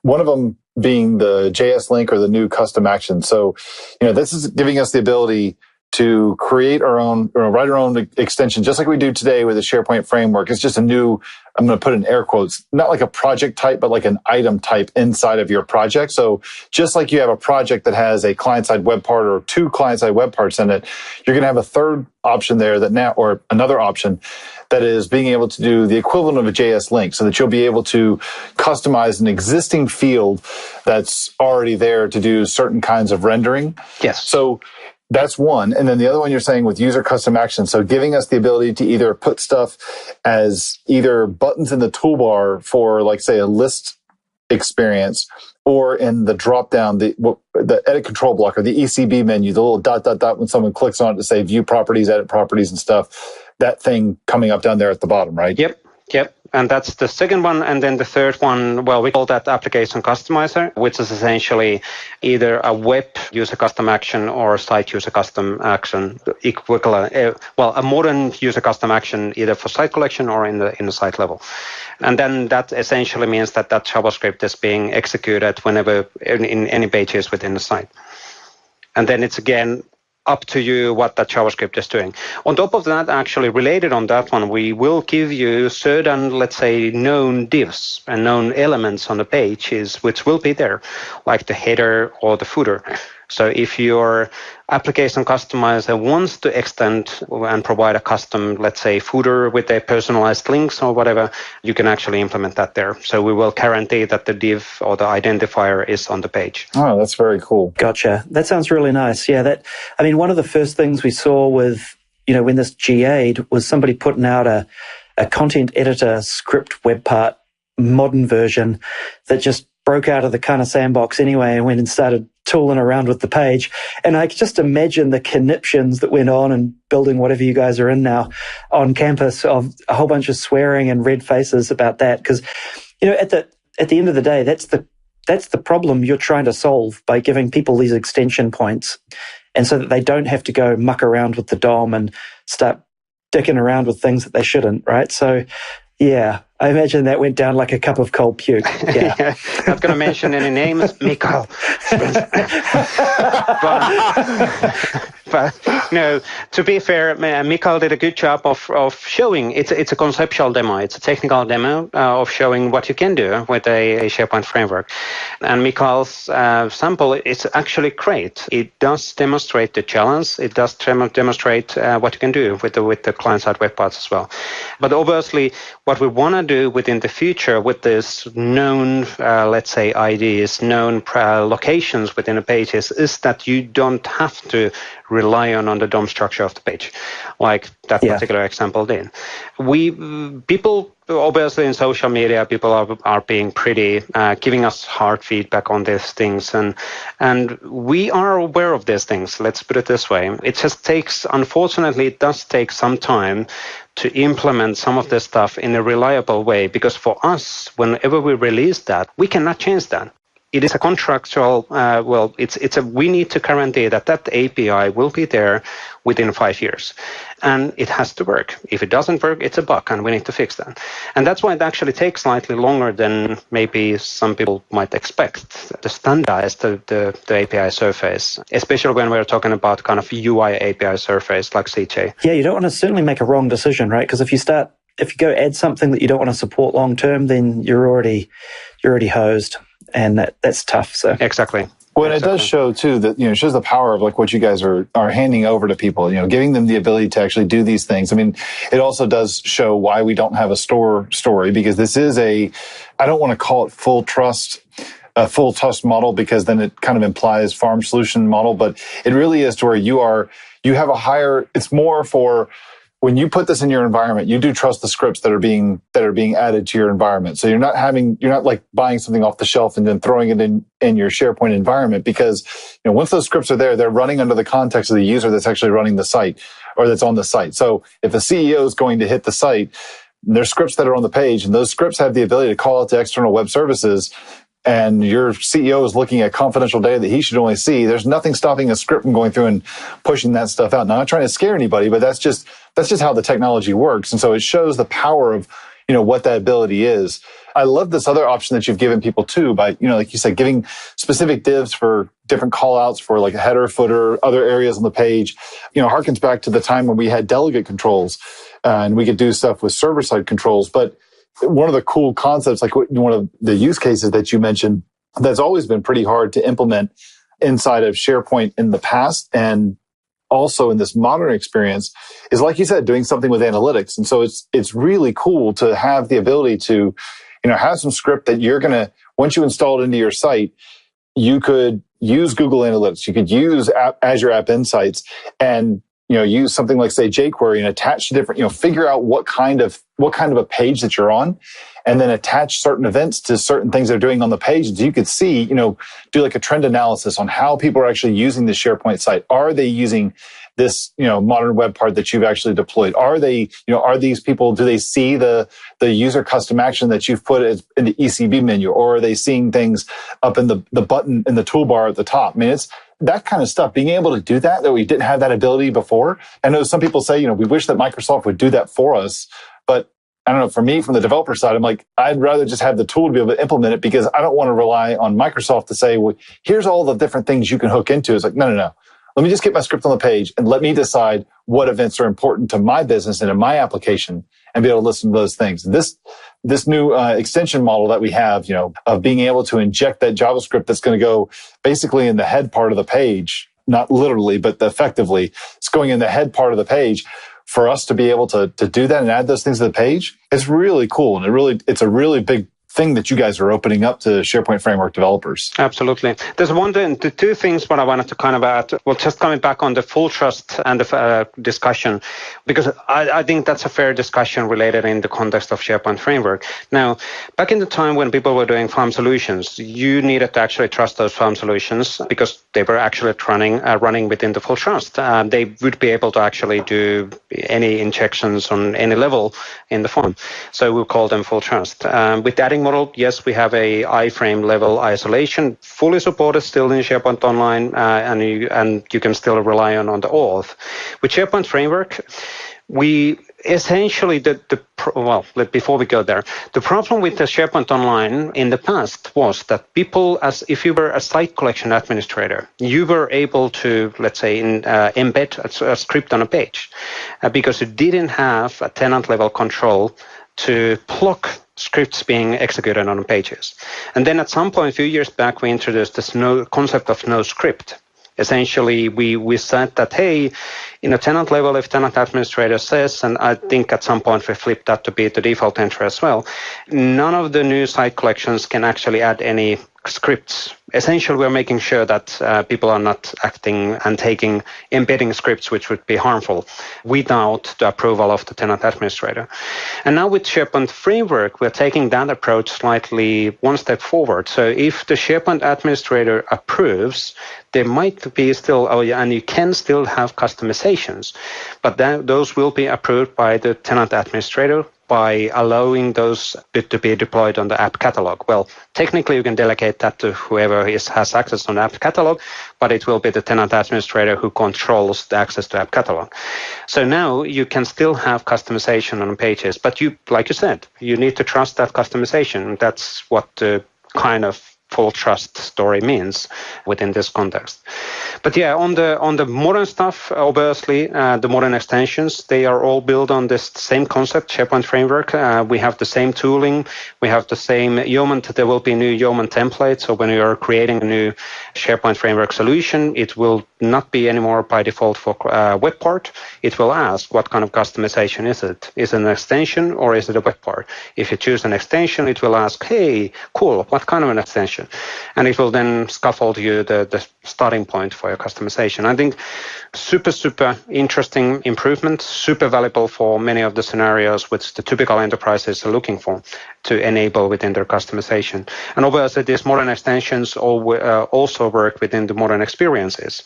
One of them being the JS link or the new custom action. So, this is giving us the ability to create our own, or write our own extension, just like we do today with the SharePoint framework. It's just a new, I'm going to put in air quotes, not like a project type, but like an item type inside of your project. So just like you have a project that has a client-side web part or 2 client-side web parts in it, you're going to have a third option there or another option that is being able to do the equivalent of a JS link, so that you'll be able to customize an existing field that's already there to do certain kinds of rendering. Yes. So that's one. And then the other one you're saying with user custom action. So giving us the ability to either put stuff as either buttons in the toolbar for, like, say, a list experience, or in the drop down, the edit control block or the ECB menu, the little ... when someone clicks on it to say view properties, edit properties and stuff, that thing coming up down there at the bottom, right? Yep. And that's the second one. And then the third one, well, we call that application customizer, which is essentially either a web user custom action or site user custom action equivalent. A modern user custom action either for site collection or in the site level. And then that essentially means that JavaScript is being executed whenever in any pages within the site. And then it's again up to you what that JavaScript is doing. On top of that, actually related on that one, we will give you certain, let's say, known divs and known elements on the pages, which will be there, like the header or the footer. So if your application customizer wants to extend and provide a custom, let's say, footer with a personalized links or whatever, you can actually implement that there. So we will guarantee that the div or the identifier is on the page. Oh, that's very cool. Gotcha. That sounds really nice. Yeah, one of the first things we saw with, when this GA'd was somebody putting out a content editor script web part modern version that just broke out of the kind of sandbox anyway and went and started tooling around with the page. And I just imagine the conniptions that went on and building whatever you guys are in now on campus, of a whole bunch of swearing and red faces about that. Because, at the end of the day, that's the problem you're trying to solve by giving people these extension points, and so that they don't have to go muck around with the DOM and start dicking around with things that they shouldn't, right? So, yeah, I imagine that went down like a cup of cold puke. Yeah. Not going to mention any names, Mikael. But no, to be fair, Mikael did a good job of showing. It's a conceptual demo. It's a technical demo of showing what you can do with a SharePoint framework. And Mikael's sample is actually great. It does demonstrate the challenge. It does demonstrate what you can do with the client-side web parts as well. But obviously, what we want to do within the future with this known, let's say, IDs, known locations within the pages, is that you don't have to rely on the DOM structure of the page, like that particular example did. People, obviously in social media, people are being pretty, giving us hard feedback on these things, and we are aware of these things, let's put it this way. It just takes, unfortunately, it does take some time to implement some of this stuff in a reliable way, because for us, whenever we release that, we cannot change that. it is a contractual, we need to guarantee that API will be there within 5 years. And it has to work. If it doesn't work, it's a bug, and we need to fix that. And that's why it actually takes slightly longer than maybe some people might expect to standardize the API surface, especially when we're talking about kind of UI API surface like CJ. Yeah, you don't want to certainly make a wrong decision, right? Because if you go add something that you don't want to support long term, then you're already hosed. And that's tough. So exactly. Well, it does show too that, it shows the power of like what you guys are handing over to people, giving them the ability to actually do these things. I mean, it also does show why we don't have a store story, because this is I don't want to call it a full trust model, because then it kind of implies farm solution model, but it really is to where you have a higher, it's more for, when you put this in your environment, you do trust the scripts that are being added to your environment. So you're not like buying something off the shelf and then throwing it in your SharePoint environment, because once those scripts are there, they're running under the context of the user that's actually running the site or that's on the site. So if a CEO is going to hit the site, there's scripts that are on the page, and those scripts have the ability to call out to external web services. And your CEO is looking at confidential data that he should only see. There's nothing stopping a script from going through and pushing that stuff out. Now, I'm not trying to scare anybody, but that's just how the technology works. And so it shows the power of, what that ability is. I love this other option that you've given people too, by, like you said, giving specific divs for different call outs for like a header, footer, other areas on the page. Harkens back to the time when we had delegate controls and we could do stuff with server-side controls. But one of the cool concepts, like one of the use cases that you mentioned, that's always been pretty hard to implement inside of SharePoint in the past, and also in this modern experience, is, like you said, doing something with analytics. And so it's really cool to have the ability to, have some script that you're going to, once you install it into your site, you could use Google Analytics, you could use Azure App Insights, and use something like, say, jQuery, and attach to different, figure out what kind of a page that you're on, and then attach certain events to certain things they're doing on the page. So you could see, do like a trend analysis on how people are actually using the SharePoint site. Are they using this, modern web part that you've actually deployed? Are they, are these people, do they see the user custom action that you've put in the ECB menu? Or are they seeing things up in the button in the toolbar at the top? I mean, it's that kind of stuff, being able to do that we didn't have that ability before. I know some people say, we wish that Microsoft would do that for us, but I don't know, for me, from the developer side, I'm like, I'd rather just have the tool to be able to implement it, because I don't want to rely on Microsoft to say, well, here's all the different things you can hook into. It's like, no. Let me just get my script on the page and let me decide what events are important to my business and in my application, and be able to listen to those things. This new extension model that we have, of being able to inject that JavaScript that's going to go basically in the head part of the page, not literally, but effectively, it's going in the head part of the page. For us to be able to do that and add those things to the page, it's really cool. And it's a really big thing that you guys are opening up to SharePoint Framework developers. Absolutely. There's the two things what I wanted to kind of add. Well, just coming back on the full trust and the discussion, because I think that's a fair discussion related in the context of SharePoint Framework. Now, back in the time when people were doing farm solutions, you needed to actually trust those farm solutions because they were actually running within the full trust. They would be able to actually do any injections on any level in the farm. So we'll call them full trust. With the adding model, yes, we have a iframe level isolation, fully supported still in SharePoint Online, and you can still rely on the auth. With SharePoint Framework, we essentially, before we go there, the problem with the SharePoint Online in the past was that people, as if you were a site collection administrator, you were able to, let's say, embed a script on a page because you didn't have a tenant level control to block scripts being executed on pages. And then at some point, a few years back, we introduced this concept of no script. Essentially, we said that, hey, in a tenant level, if tenant administrator says, and I think at some point we flipped that to be the default entry as well, none of the new site collections can actually add any scripts. Essentially, we're making sure that people are not acting and embedding scripts which would be harmful without the approval of the tenant administrator. And now with SharePoint Framework, we're taking that approach slightly one step forward. So if the SharePoint administrator approves, there might be still, and you can still have customizations, but those will be approved by the tenant administrator by allowing those to be deployed on the app catalog? Well, technically you can delegate that to whoever has access on the app catalog, but it will be the tenant administrator who controls the access to app catalog. So now you can still have customization on pages, but you, like you said, you need to trust that customization. That's what the kind of full trust story means within this context. But yeah, on the modern stuff, obviously, the modern extensions, they are all built on this same concept, SharePoint Framework. We have the same tooling. We have the same Yeoman. There will be new Yeoman templates. So when you are creating a new SharePoint Framework solution, it will not be anymore by default for web part. It will ask what kind of customization is it? Is it an extension or is it a web part? If you choose an extension, it will ask, hey, cool, what kind of an extension? And it will then scaffold you the starting point for your customization. I think super interesting improvement, super valuable for many of the scenarios which the typical enterprises are looking for to enable within their customization. And obviously these modern extensions also work within the modern experiences.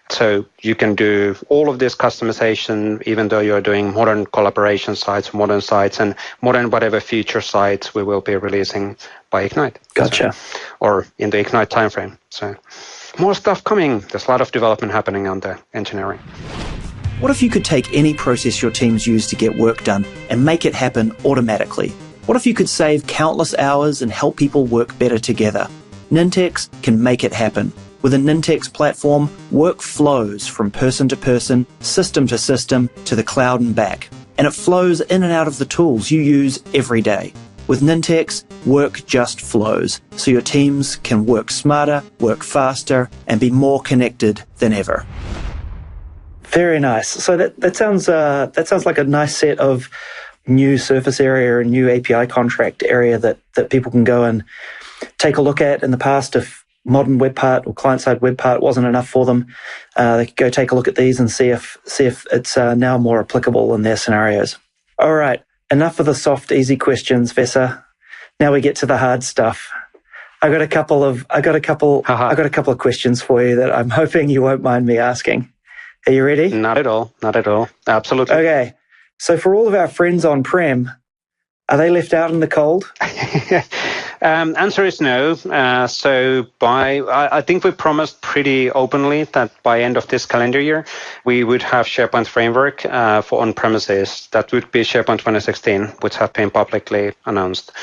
So you can do all of this customization even though you're doing modern collaboration sites, modern sites, and modern whatever feature sites we will be releasing by Ignite. Gotcha. Or in the Ignite timeframe. So more stuff coming. There's a lot of development happening on the engineering. What if you could take any process your teams use to get work done and make it happen automatically? What if you could save countless hours and help people work better together? Nintex can make it happen. With a Nintex platform, work flows from person to person, system to system, to the cloud and back. And it flows in and out of the tools you use every day. With Nintex, work just flows, so your teams can work smarter, work faster, and be more connected than ever. Very nice. So that sounds like a nice set of new surface area and new API contract area that people can go and take a look at. In the past, if modern web part or client-side web part wasn't enough for them, they could go take a look at these and see if it's now more applicable in their scenarios. All right. Enough of the soft, easy questions, Vesa. Now we get to the hard stuff. I got a couple of questions for you that I'm hoping you won't mind me asking. Are you ready? Not at all. Absolutely. Okay. So for all of our friends on-prem, are they left out in the cold? Answer is no. I think we promised pretty openly that by end of this calendar year, we would have SharePoint Framework for on-premises. That would be SharePoint 2016, which have been publicly announced.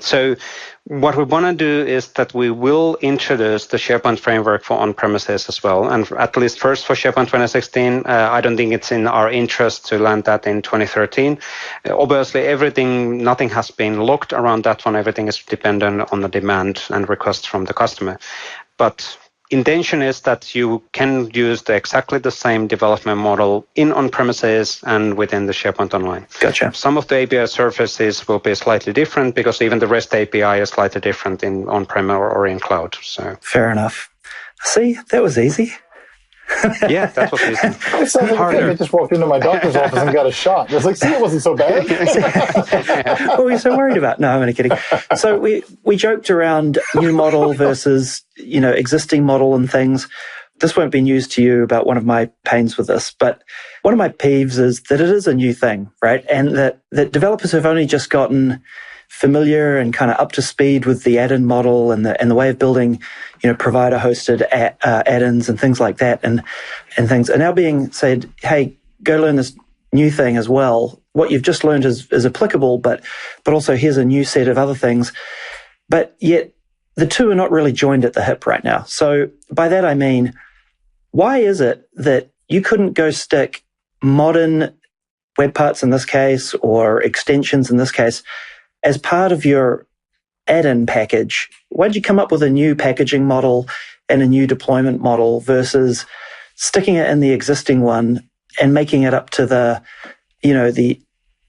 So what we want to do is that we will introduce the SharePoint Framework for on-premises as well. And at least first for SharePoint 2016, I don't think it's in our interest to land that in 2013. Obviously, nothing has been locked around that one. Everything is dependent on the demand and requests from the customer. But intention is that you can use exactly the same development model in on-premises and within the SharePoint Online. Gotcha. Some of the API surfaces will be slightly different because even the REST API is slightly different in on-prem or in cloud. So fair enough. See, that was easy. Yeah, that was easy. It sounds like I just walked into my doctor's office and got a shot. It's like, see, it wasn't so bad. What were you so worried about? No, I'm only kidding. So we joked around new model versus, existing model and things. This won't be news to you about one of my pains with this, but one of my peeves is that it is a new thing, right? And that developers have only just gotten familiar and kind of up to speed with the add-in model and the way of building, provider-hosted add-ins and things like that, and things are now being said, hey, go learn this new thing as well. What you've just learned is applicable, but also here's a new set of other things. But yet the two are not really joined at the hip right now. So by that I mean, why is it that you couldn't go stick modern web parts in this case or extensions in this case as part of your add-in package? Why'd you come up with a new packaging model and a new deployment model versus sticking it in the existing one and making it up to the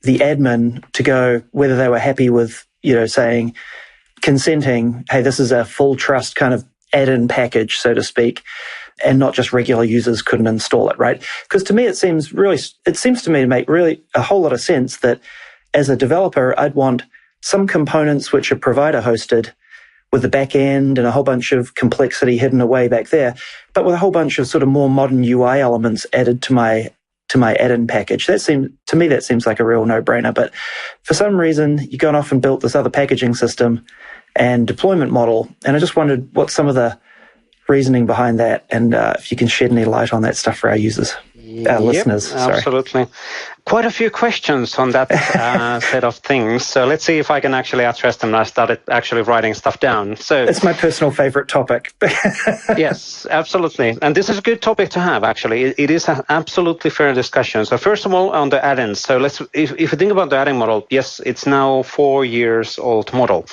admin to go whether they were happy with, saying, consenting, hey, this is a full trust kind of add-in package, so to speak, and not just regular users couldn't install it, right? Because to me, it seems to me to make really a whole lot of sense that as a developer, I'd want some components which are provider hosted with the back end and a whole bunch of complexity hidden away back there, but with a whole bunch of sort of more modern UI elements added to my to my add-in package. To me, that seems like a real no-brainer. But for some reason, you've gone off and built this other packaging system and deployment model. And I just wondered what some of the reasoning behind that, and if you can shed any light on that stuff for our users, our listeners. Sorry. Absolutely. Quite a few questions on that set of things. So let's see if I can actually address them. I started actually writing stuff down. So it's my personal favorite topic. Yes, absolutely. And this is a good topic to have, actually. It is an absolutely fair discussion. So first of all, on the add-ins. So if you think about the add-in model, yes, it's now 4 years old model.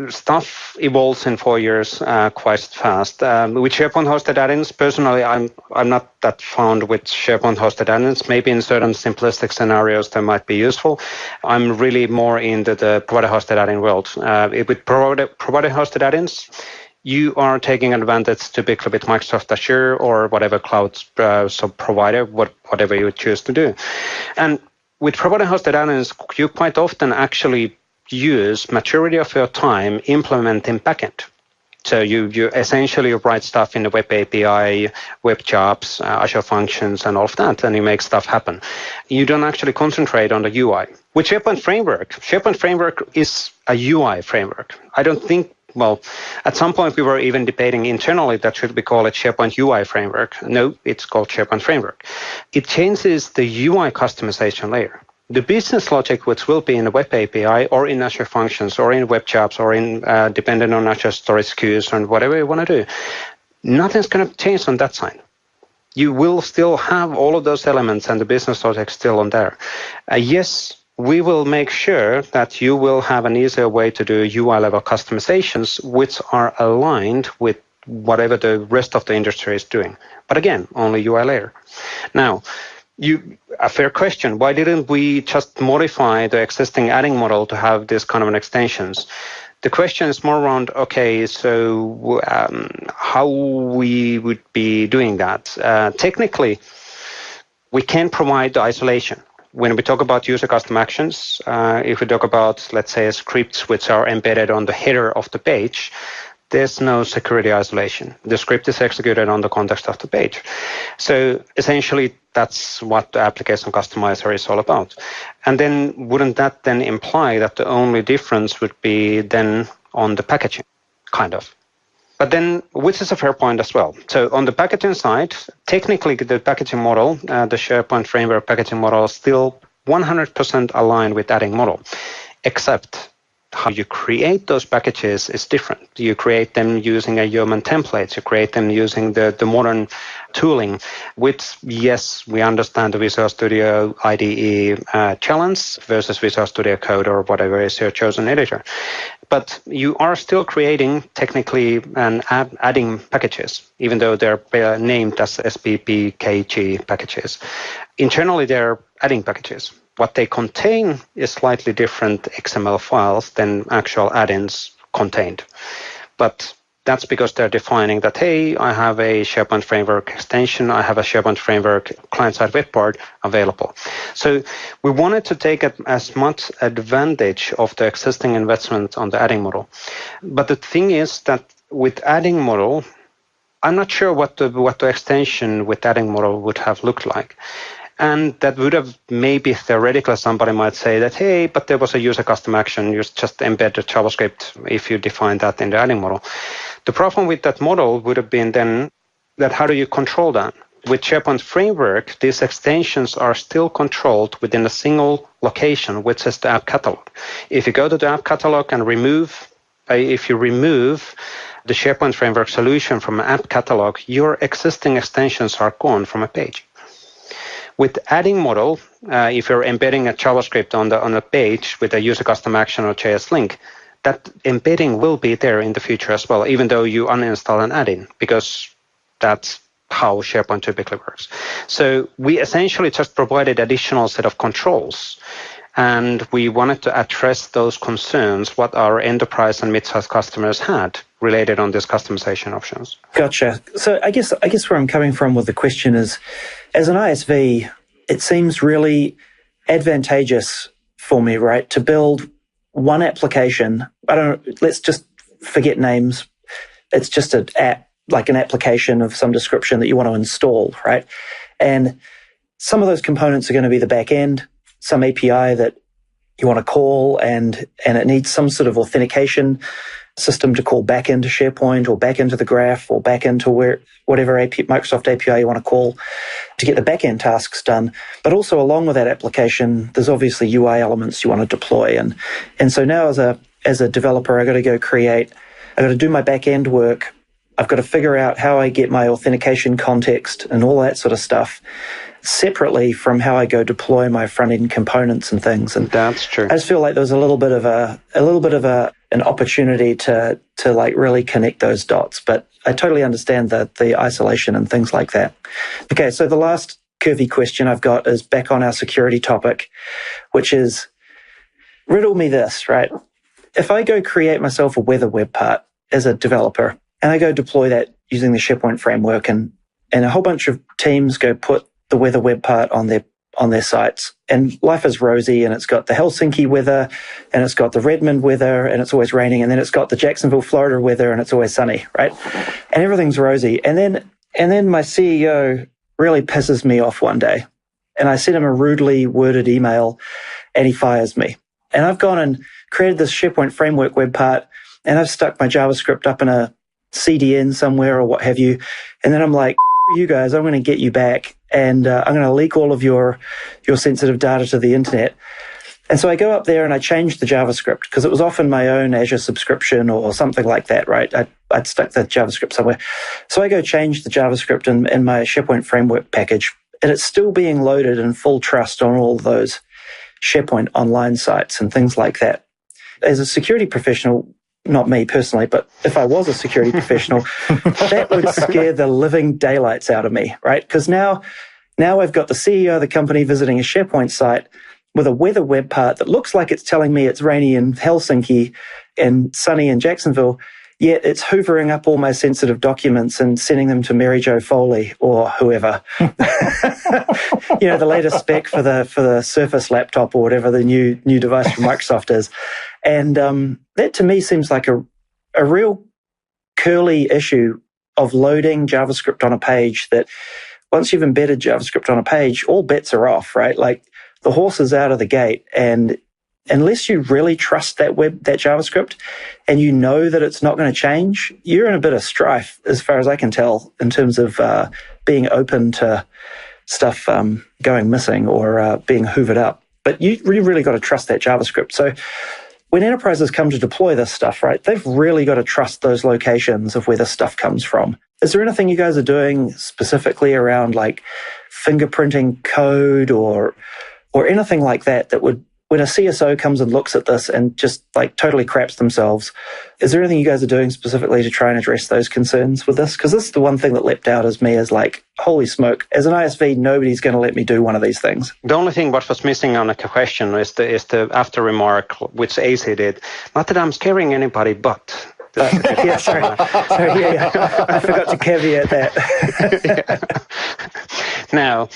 Stuff evolves in 4 years quite fast. With SharePoint hosted add-ins, personally, I'm not that fond with SharePoint hosted add-ins. Maybe in certain simplistic scenarios that might be useful. I'm really more into the provider-hosted add-in world. With provider-hosted add-ins, you are taking advantage typically with Microsoft Azure or whatever cloud provider, whatever you choose to do. And with provider-hosted add-ins, you quite often actually use majority of your time implementing backend. So you essentially write stuff in the web API, web jobs, Azure Functions, and all of that, and you make stuff happen. You don't actually concentrate on the UI. With SharePoint Framework is a UI framework. I don't think, well, at some point we were even debating internally that should we call it SharePoint UI framework. No, it's called SharePoint Framework. It changes the UI customization layer. The business logic, which will be in the web API or in Azure Functions or in web jobs or in depending on Azure storage queues and whatever you want to do, nothing's going to change on that side. You will still have all of those elements and the business logic still on there. Yes, we will make sure that you will have an easier way to do UI level customizations which are aligned with whatever the rest of the industry is doing. But again, only UI layer. Now, a fair question. Why didn't we just modify the existing adding model to have this kind of an extensions? The question is more around, okay, so how we would be doing that. Technically, we can provide the isolation. When we talk about user custom actions, if we talk about, let's say, scripts which are embedded on the header of the page, there's no security isolation. The script is executed on the context of the page. So essentially, that's what the application customizer is all about. And then wouldn't that then imply that the only difference would be then on the packaging, kind of? But then, which is a fair point as well. So on the packaging side, technically the packaging model, the SharePoint Framework packaging model is still 100% aligned with adding model, except how you create those packages is different. You create them using a Yeoman template. You create them using the modern tooling, which, yes, we understand the Visual Studio IDE challenge versus Visual Studio Code or whatever is your chosen editor. But you are still creating technically and adding packages, even though they're named as SPPKG packages. Internally, they're adding packages. What they contain is slightly different XML files than actual add-ins contained. But that's because they're defining that, hey, I have a SharePoint Framework extension, I have a SharePoint Framework client-side web part available. So we wanted to take as much advantage of the existing investment on the adding model. But the thing is that with adding model, I'm not sure what the extension with adding model would have looked like. And that would have maybe theoretically somebody might say that, hey, but there was a user custom action. You just embed the JavaScript if you define that in the adding model. The problem with that model would have been then that how do you control that? With SharePoint Framework, these extensions are still controlled within a single location, which is the app catalog. If you go to the app catalog and if you remove the SharePoint Framework solution from an app catalog, your existing extensions are gone from a page. With adding model, if you're embedding a JavaScript on a page with a user custom action or JS link, that embedding will be there in the future as well, even though you uninstall an add-in, because that's how SharePoint typically works. So we essentially just provided additional set of controls, and we wanted to address those concerns what our enterprise and mid-size customers had related on these customization options. Gotcha. So I guess where I'm coming from with the question is, as an ISV, it seems really advantageous for me, right, to build one application. Let's just forget names. It's just an app, like an application of some description that you want to install, right? And some of those components are going to be the back end, some API that you want to call, and it needs some sort of authentication system to call back into SharePoint or back into the graph or back into whatever Microsoft API you want to call to get the back end tasks done. But also along with that application, there's obviously UI elements you want to deploy. And so now as a developer, I got to go I got to do my back end work. I've got to figure out how I get my authentication context and all that sort of stuff separately from how I go deploy my front end components and things. And that's true. I just feel like there's a little bit of an opportunity to like really connect those dots. But I totally understand the isolation and things like that. Okay, so the last curvy question I've got is back on our security topic, which is, riddle me this, right? If I go create myself a weather web part as a developer, and I go deploy that using the SharePoint framework, and a whole bunch of teams go put the weather web part on their sites, and life is rosy, and it's got the Helsinki weather, and it's got the Redmond weather, and it's always raining, and then it's got the Jacksonville, Florida weather, and it's always sunny, right? And everything's rosy. And then my CEO really pisses me off one day, and I send him a rudely worded email, and he fires me. And I've gone and created this SharePoint framework web part, and I've stuck my JavaScript up in a CDN somewhere or what have you, and then I'm like, you guys, I'm going to get you back, and I'm going to leak all of your sensitive data to the internet. And so I go up there and I change the JavaScript because it was often my own Azure subscription or something like that, right? I'd stuck the JavaScript somewhere. So I go change the JavaScript in my SharePoint framework package, and it's still being loaded in full trust on all those SharePoint online sites and things like that. As a security professional, not me personally, but if I was a security professional, that would scare the living daylights out of me, right? Because now I've got the CEO of the company visiting a SharePoint site with a weather web part that looks like it's telling me it's rainy in Helsinki and sunny in Jacksonville, yet it's hoovering up all my sensitive documents and sending them to Mary Jo Foley or whoever. The latest spec for the Surface laptop or whatever the new device from Microsoft is. And that to me seems like a real curly issue of loading JavaScript on a page that once you've embedded JavaScript on a page, all bets are off, right? Like the horse is out of the gate, and unless you really trust that JavaScript and you know that it's not going to change, you're in a bit of strife as far as I can tell in terms of being open to stuff going missing or being hoovered up. But you really got to trust that JavaScript. So when enterprises come to deploy this stuff, right, they've really got to trust those locations of where the stuff comes from. Is there anything you guys are doing specifically around like fingerprinting code or anything like that would, when a CSO comes and looks at this and just like totally craps themselves, is there anything you guys are doing specifically to try and address those concerns with this? Because this is the one thing that leapt out as me as like, holy smoke, as an ISV, nobody's going to let me do one of these things. The only thing what was missing on the question is the after remark, which AC did. Not that I'm scaring anybody, but... yeah, sorry. Yeah. I forgot to caveat that. Now,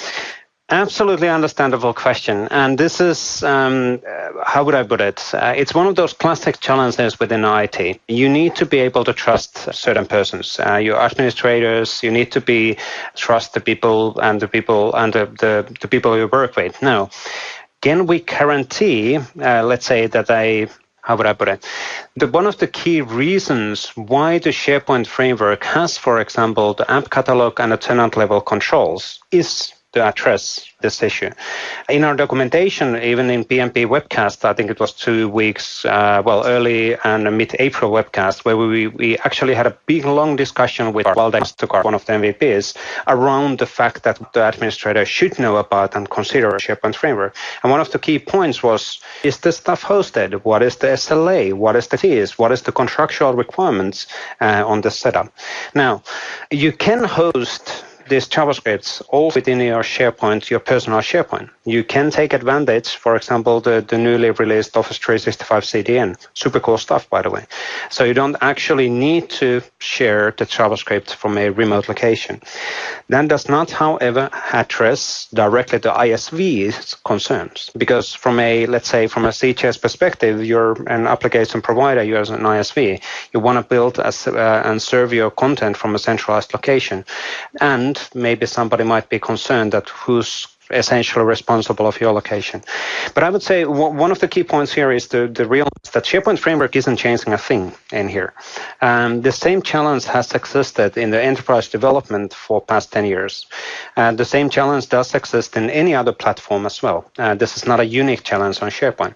absolutely understandable question. And this is, how would I put it? It's one of those classic challenges within IT. You need to be able to trust certain persons. Your administrators, you need to trust the people and the people you work with. Now, can we guarantee, let's say that how would I put it? One of the key reasons why the SharePoint framework has, for example, the app catalog and the tenant level controls is to address this issue. In our documentation, even in PMP webcast, I think it was 2 weeks, early and mid-April webcast, where we actually had a big, long discussion with Valdemar, one of the MVPs, around the fact that the administrator should know about and consider a SharePoint framework. And one of the key points was, is this stuff hosted? What is the SLA? What is the fees? What is the contractual requirements on the setup? Now, you can host these JavaScripts all within your SharePoint, your personal SharePoint. You can take advantage, for example, the newly released Office 365 CDN. Super cool stuff, by the way. So you don't actually need to share the JavaScript from a remote location. That does not, however, address directly the ISV's concerns. Because from a CHS perspective, you're an application provider, you're an ISV. You want to build and serve your content from a centralized location. And maybe somebody might be concerned that who's essentially responsible of your location. But I would say one of the key points here is to realize that SharePoint Framework isn't changing a thing in here. The same challenge has existed in the enterprise development for past 10 years. The same challenge does exist in any other platform as well. This is not a unique challenge on SharePoint.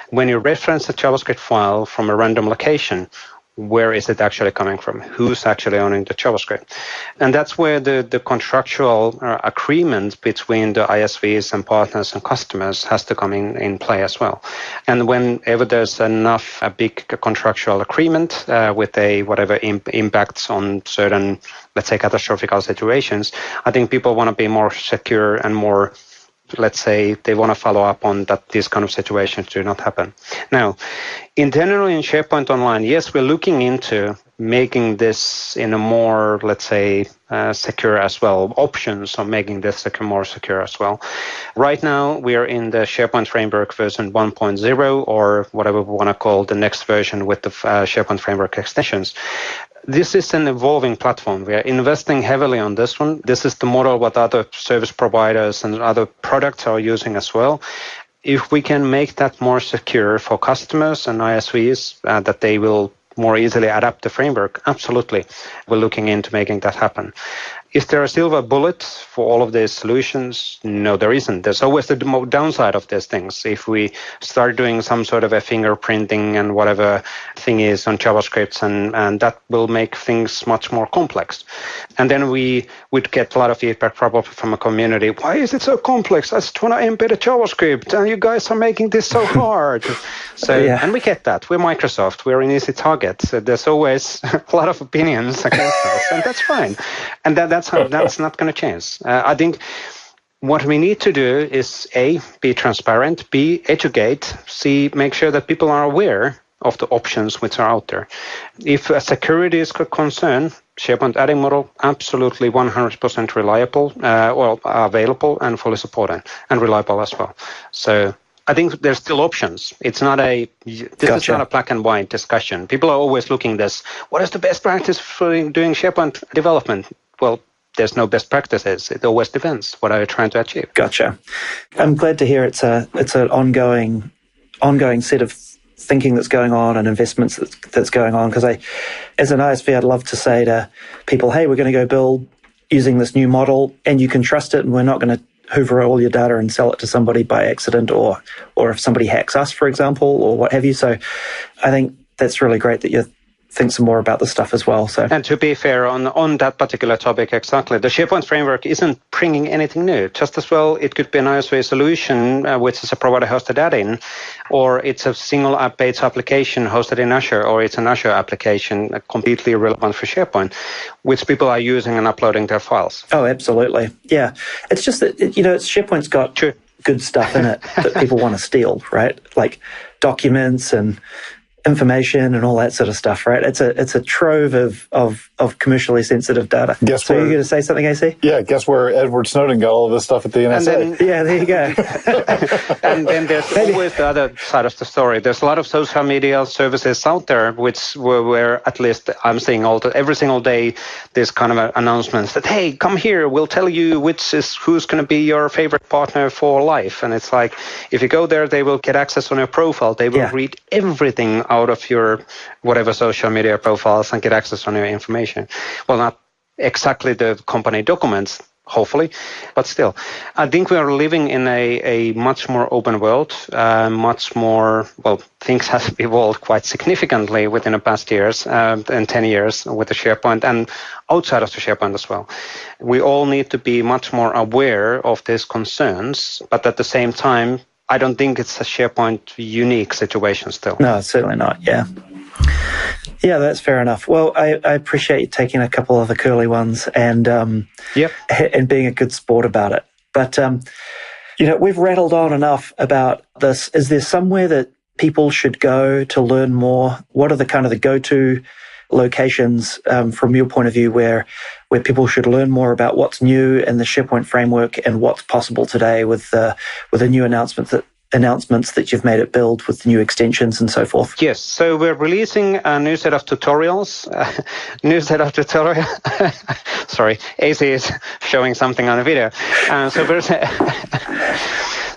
When you reference a JavaScript file from a random location, where is it actually coming from? Who's actually owning the JavaScript? And that's where the contractual agreement between the ISVs and partners and customers has to come in play as well. And whenever there's a big contractual agreement with whatever impacts on certain, let's say, catastrophic situations, I think people want to be more secure and more, let's say, they want to follow up on that these kind of situations do not happen. Now, internally in SharePoint Online, yes, we're looking into making this in a more, let's say, secure as well, options of making this more secure as well. Right now, we are in the SharePoint Framework version 1.0, or whatever we want to call the next version with the SharePoint Framework extensions. This is an evolving platform. We are investing heavily on this one. This is the model what other service providers and other products are using as well. If we can make that more secure for customers and ISVs, that they will more easily adapt the framework, absolutely. We're looking into making that happen. Is there a silver bullet for all of these solutions? No, there isn't. There's always the downside of these things. If we start doing some sort of a fingerprinting and whatever thing is on JavaScript, and that will make things much more complex. And then we would get a lot of feedback probably from a community. Why is it so complex? I just want to embed a JavaScript, and you guys are making this so hard. And we get that. We're Microsoft. We're an easy target. So there's always a lot of opinions against us, and that's fine. And that's not going to change. I think what we need to do is A, be transparent, B, educate, C, make sure that people are aware of the options which are out there. If a security is a concern, SharePoint adding model, absolutely 100% reliable, available and fully supported and reliable as well. So I think there's still options. It's not this is not a black and white discussion. People are always looking this, what is the best practice for doing SharePoint development? Well, there's no best practices. It always depends. What are you trying to achieve? Gotcha. I'm glad to hear it's an ongoing set of thinking that's going on and investments that's going on. Because as an ISV, I'd love to say to people, hey, we're going to go build using this new model, and you can trust it, and we're not going to hoover all your data and sell it to somebody by accident, or if somebody hacks us, for example, or what have you. So I think that's really great that you think some more about this stuff as well. So, and to be fair on that particular topic, exactly, the SharePoint framework isn't bringing anything new. Just as well, it could be an ISV solution, which is a provider-hosted add-in, or it's a single app-based application hosted in Azure, or it's an Azure application completely relevant for SharePoint, which people are using and uploading their files. Oh, absolutely. Yeah. It's just that, SharePoint's got good stuff in it that people want to steal, right? Like documents and information and all that sort of stuff, right? It's a trove of commercially sensitive data. So you're going to say something, AC? Yeah, guess where Edward Snowden got all of this stuff at the NSA. There you go. And then there's always the other side of the story. There's a lot of social media services out there where at least I'm seeing every single day there's kind of announcements that, hey, come here, we'll tell you who's going to be your favorite partner for life. And it's like, if you go there, they will get access on your profile. They will read everything out of your whatever social media profiles and get access on your information. Well, not exactly the company documents, hopefully, but still. I think we are living in a much more open world, much more, things have evolved quite significantly within the past years and 10 years with the SharePoint and outside of the SharePoint as well. We all need to be much more aware of these concerns, but at the same time, I don't think it's a SharePoint unique situation still. No, certainly not. Yeah. Yeah, that's fair enough. Well, I appreciate you taking a couple of the curly ones and being a good sport about it. But, we've rattled on enough about this. Is there somewhere that people should go to learn more? What are the kind of the go-to locations from your point of view where people should learn more about what's new in the SharePoint framework and what's possible today with the new announcements that announcements that you've made at Build with the new extensions and so forth. Yes, so we're releasing a new set of tutorials. Sorry, AC is showing something on a video.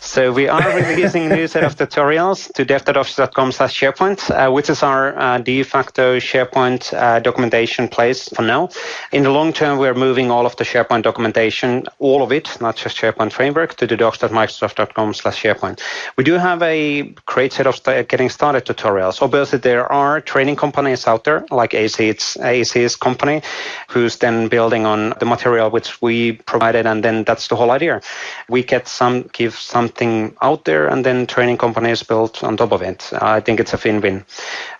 So we are releasing a new set of tutorials to dev.office.com/SharePoint, which is our de facto SharePoint documentation place for now. In the long term, we're moving all of the SharePoint documentation, all of it, not just SharePoint Framework, to the docs.microsoft.com/SharePoint. We do have a great set of getting started tutorials. Obviously, there are training companies out there, like AC's company, who's then building on the material which we provided, and then that's the whole idea. We give something out there, and then training companies build on top of it. I think it's a win-win.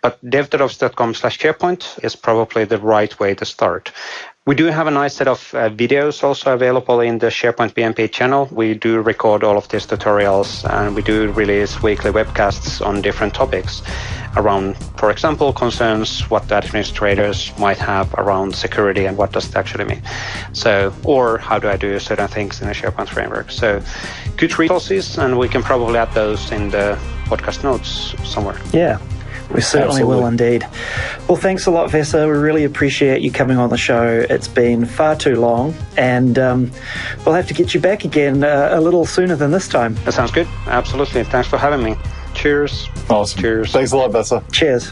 But dev.office.com/SharePoint is probably the right way to start. We do have a nice set of videos also available in the SharePoint BMP channel. We do record all of these tutorials, and we do release weekly webcasts on different topics around, for example, concerns what the administrators might have around security and what does it actually mean. So, or how do I do certain things in a SharePoint framework. So good resources, and we can probably add those in the podcast notes somewhere. Yeah. We certainly will indeed. Well, thanks a lot, Vesa. We really appreciate you coming on the show. It's been far too long, and we'll have to get you back again a little sooner than this time. That sounds good. Absolutely. Thanks for having me. Cheers. Awesome. Cheers. Thanks a lot, Vesa. Cheers.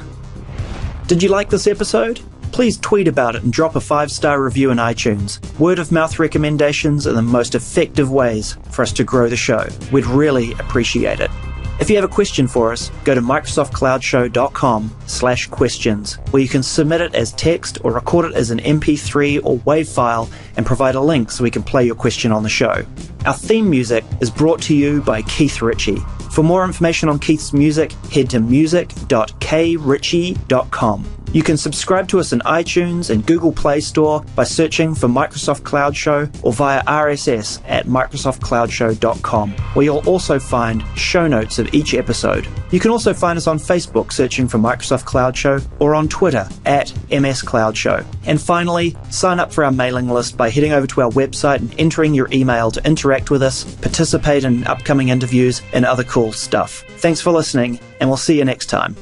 Did you like this episode? Please tweet about it and drop a 5-star review in iTunes. Word-of-mouth recommendations are the most effective ways for us to grow the show. We'd really appreciate it. If you have a question for us, go to microsoftcloudshow.com/questions, where you can submit it as text or record it as an MP3 or WAV file and provide a link so we can play your question on the show. Our theme music is brought to you by Keith Ritchie. For more information on Keith's music, head to music.kritchie.com. You can subscribe to us in iTunes and Google Play Store by searching for Microsoft Cloud Show or via RSS at microsoftcloudshow.com, where you'll also find show notes of each episode. You can also find us on Facebook searching for Microsoft Cloud Show or on Twitter at MS Cloud Show. And finally, sign up for our mailing list by heading over to our website and entering your email to interact with us, participate in upcoming interviews, and other cool stuff. Thanks for listening, and we'll see you next time.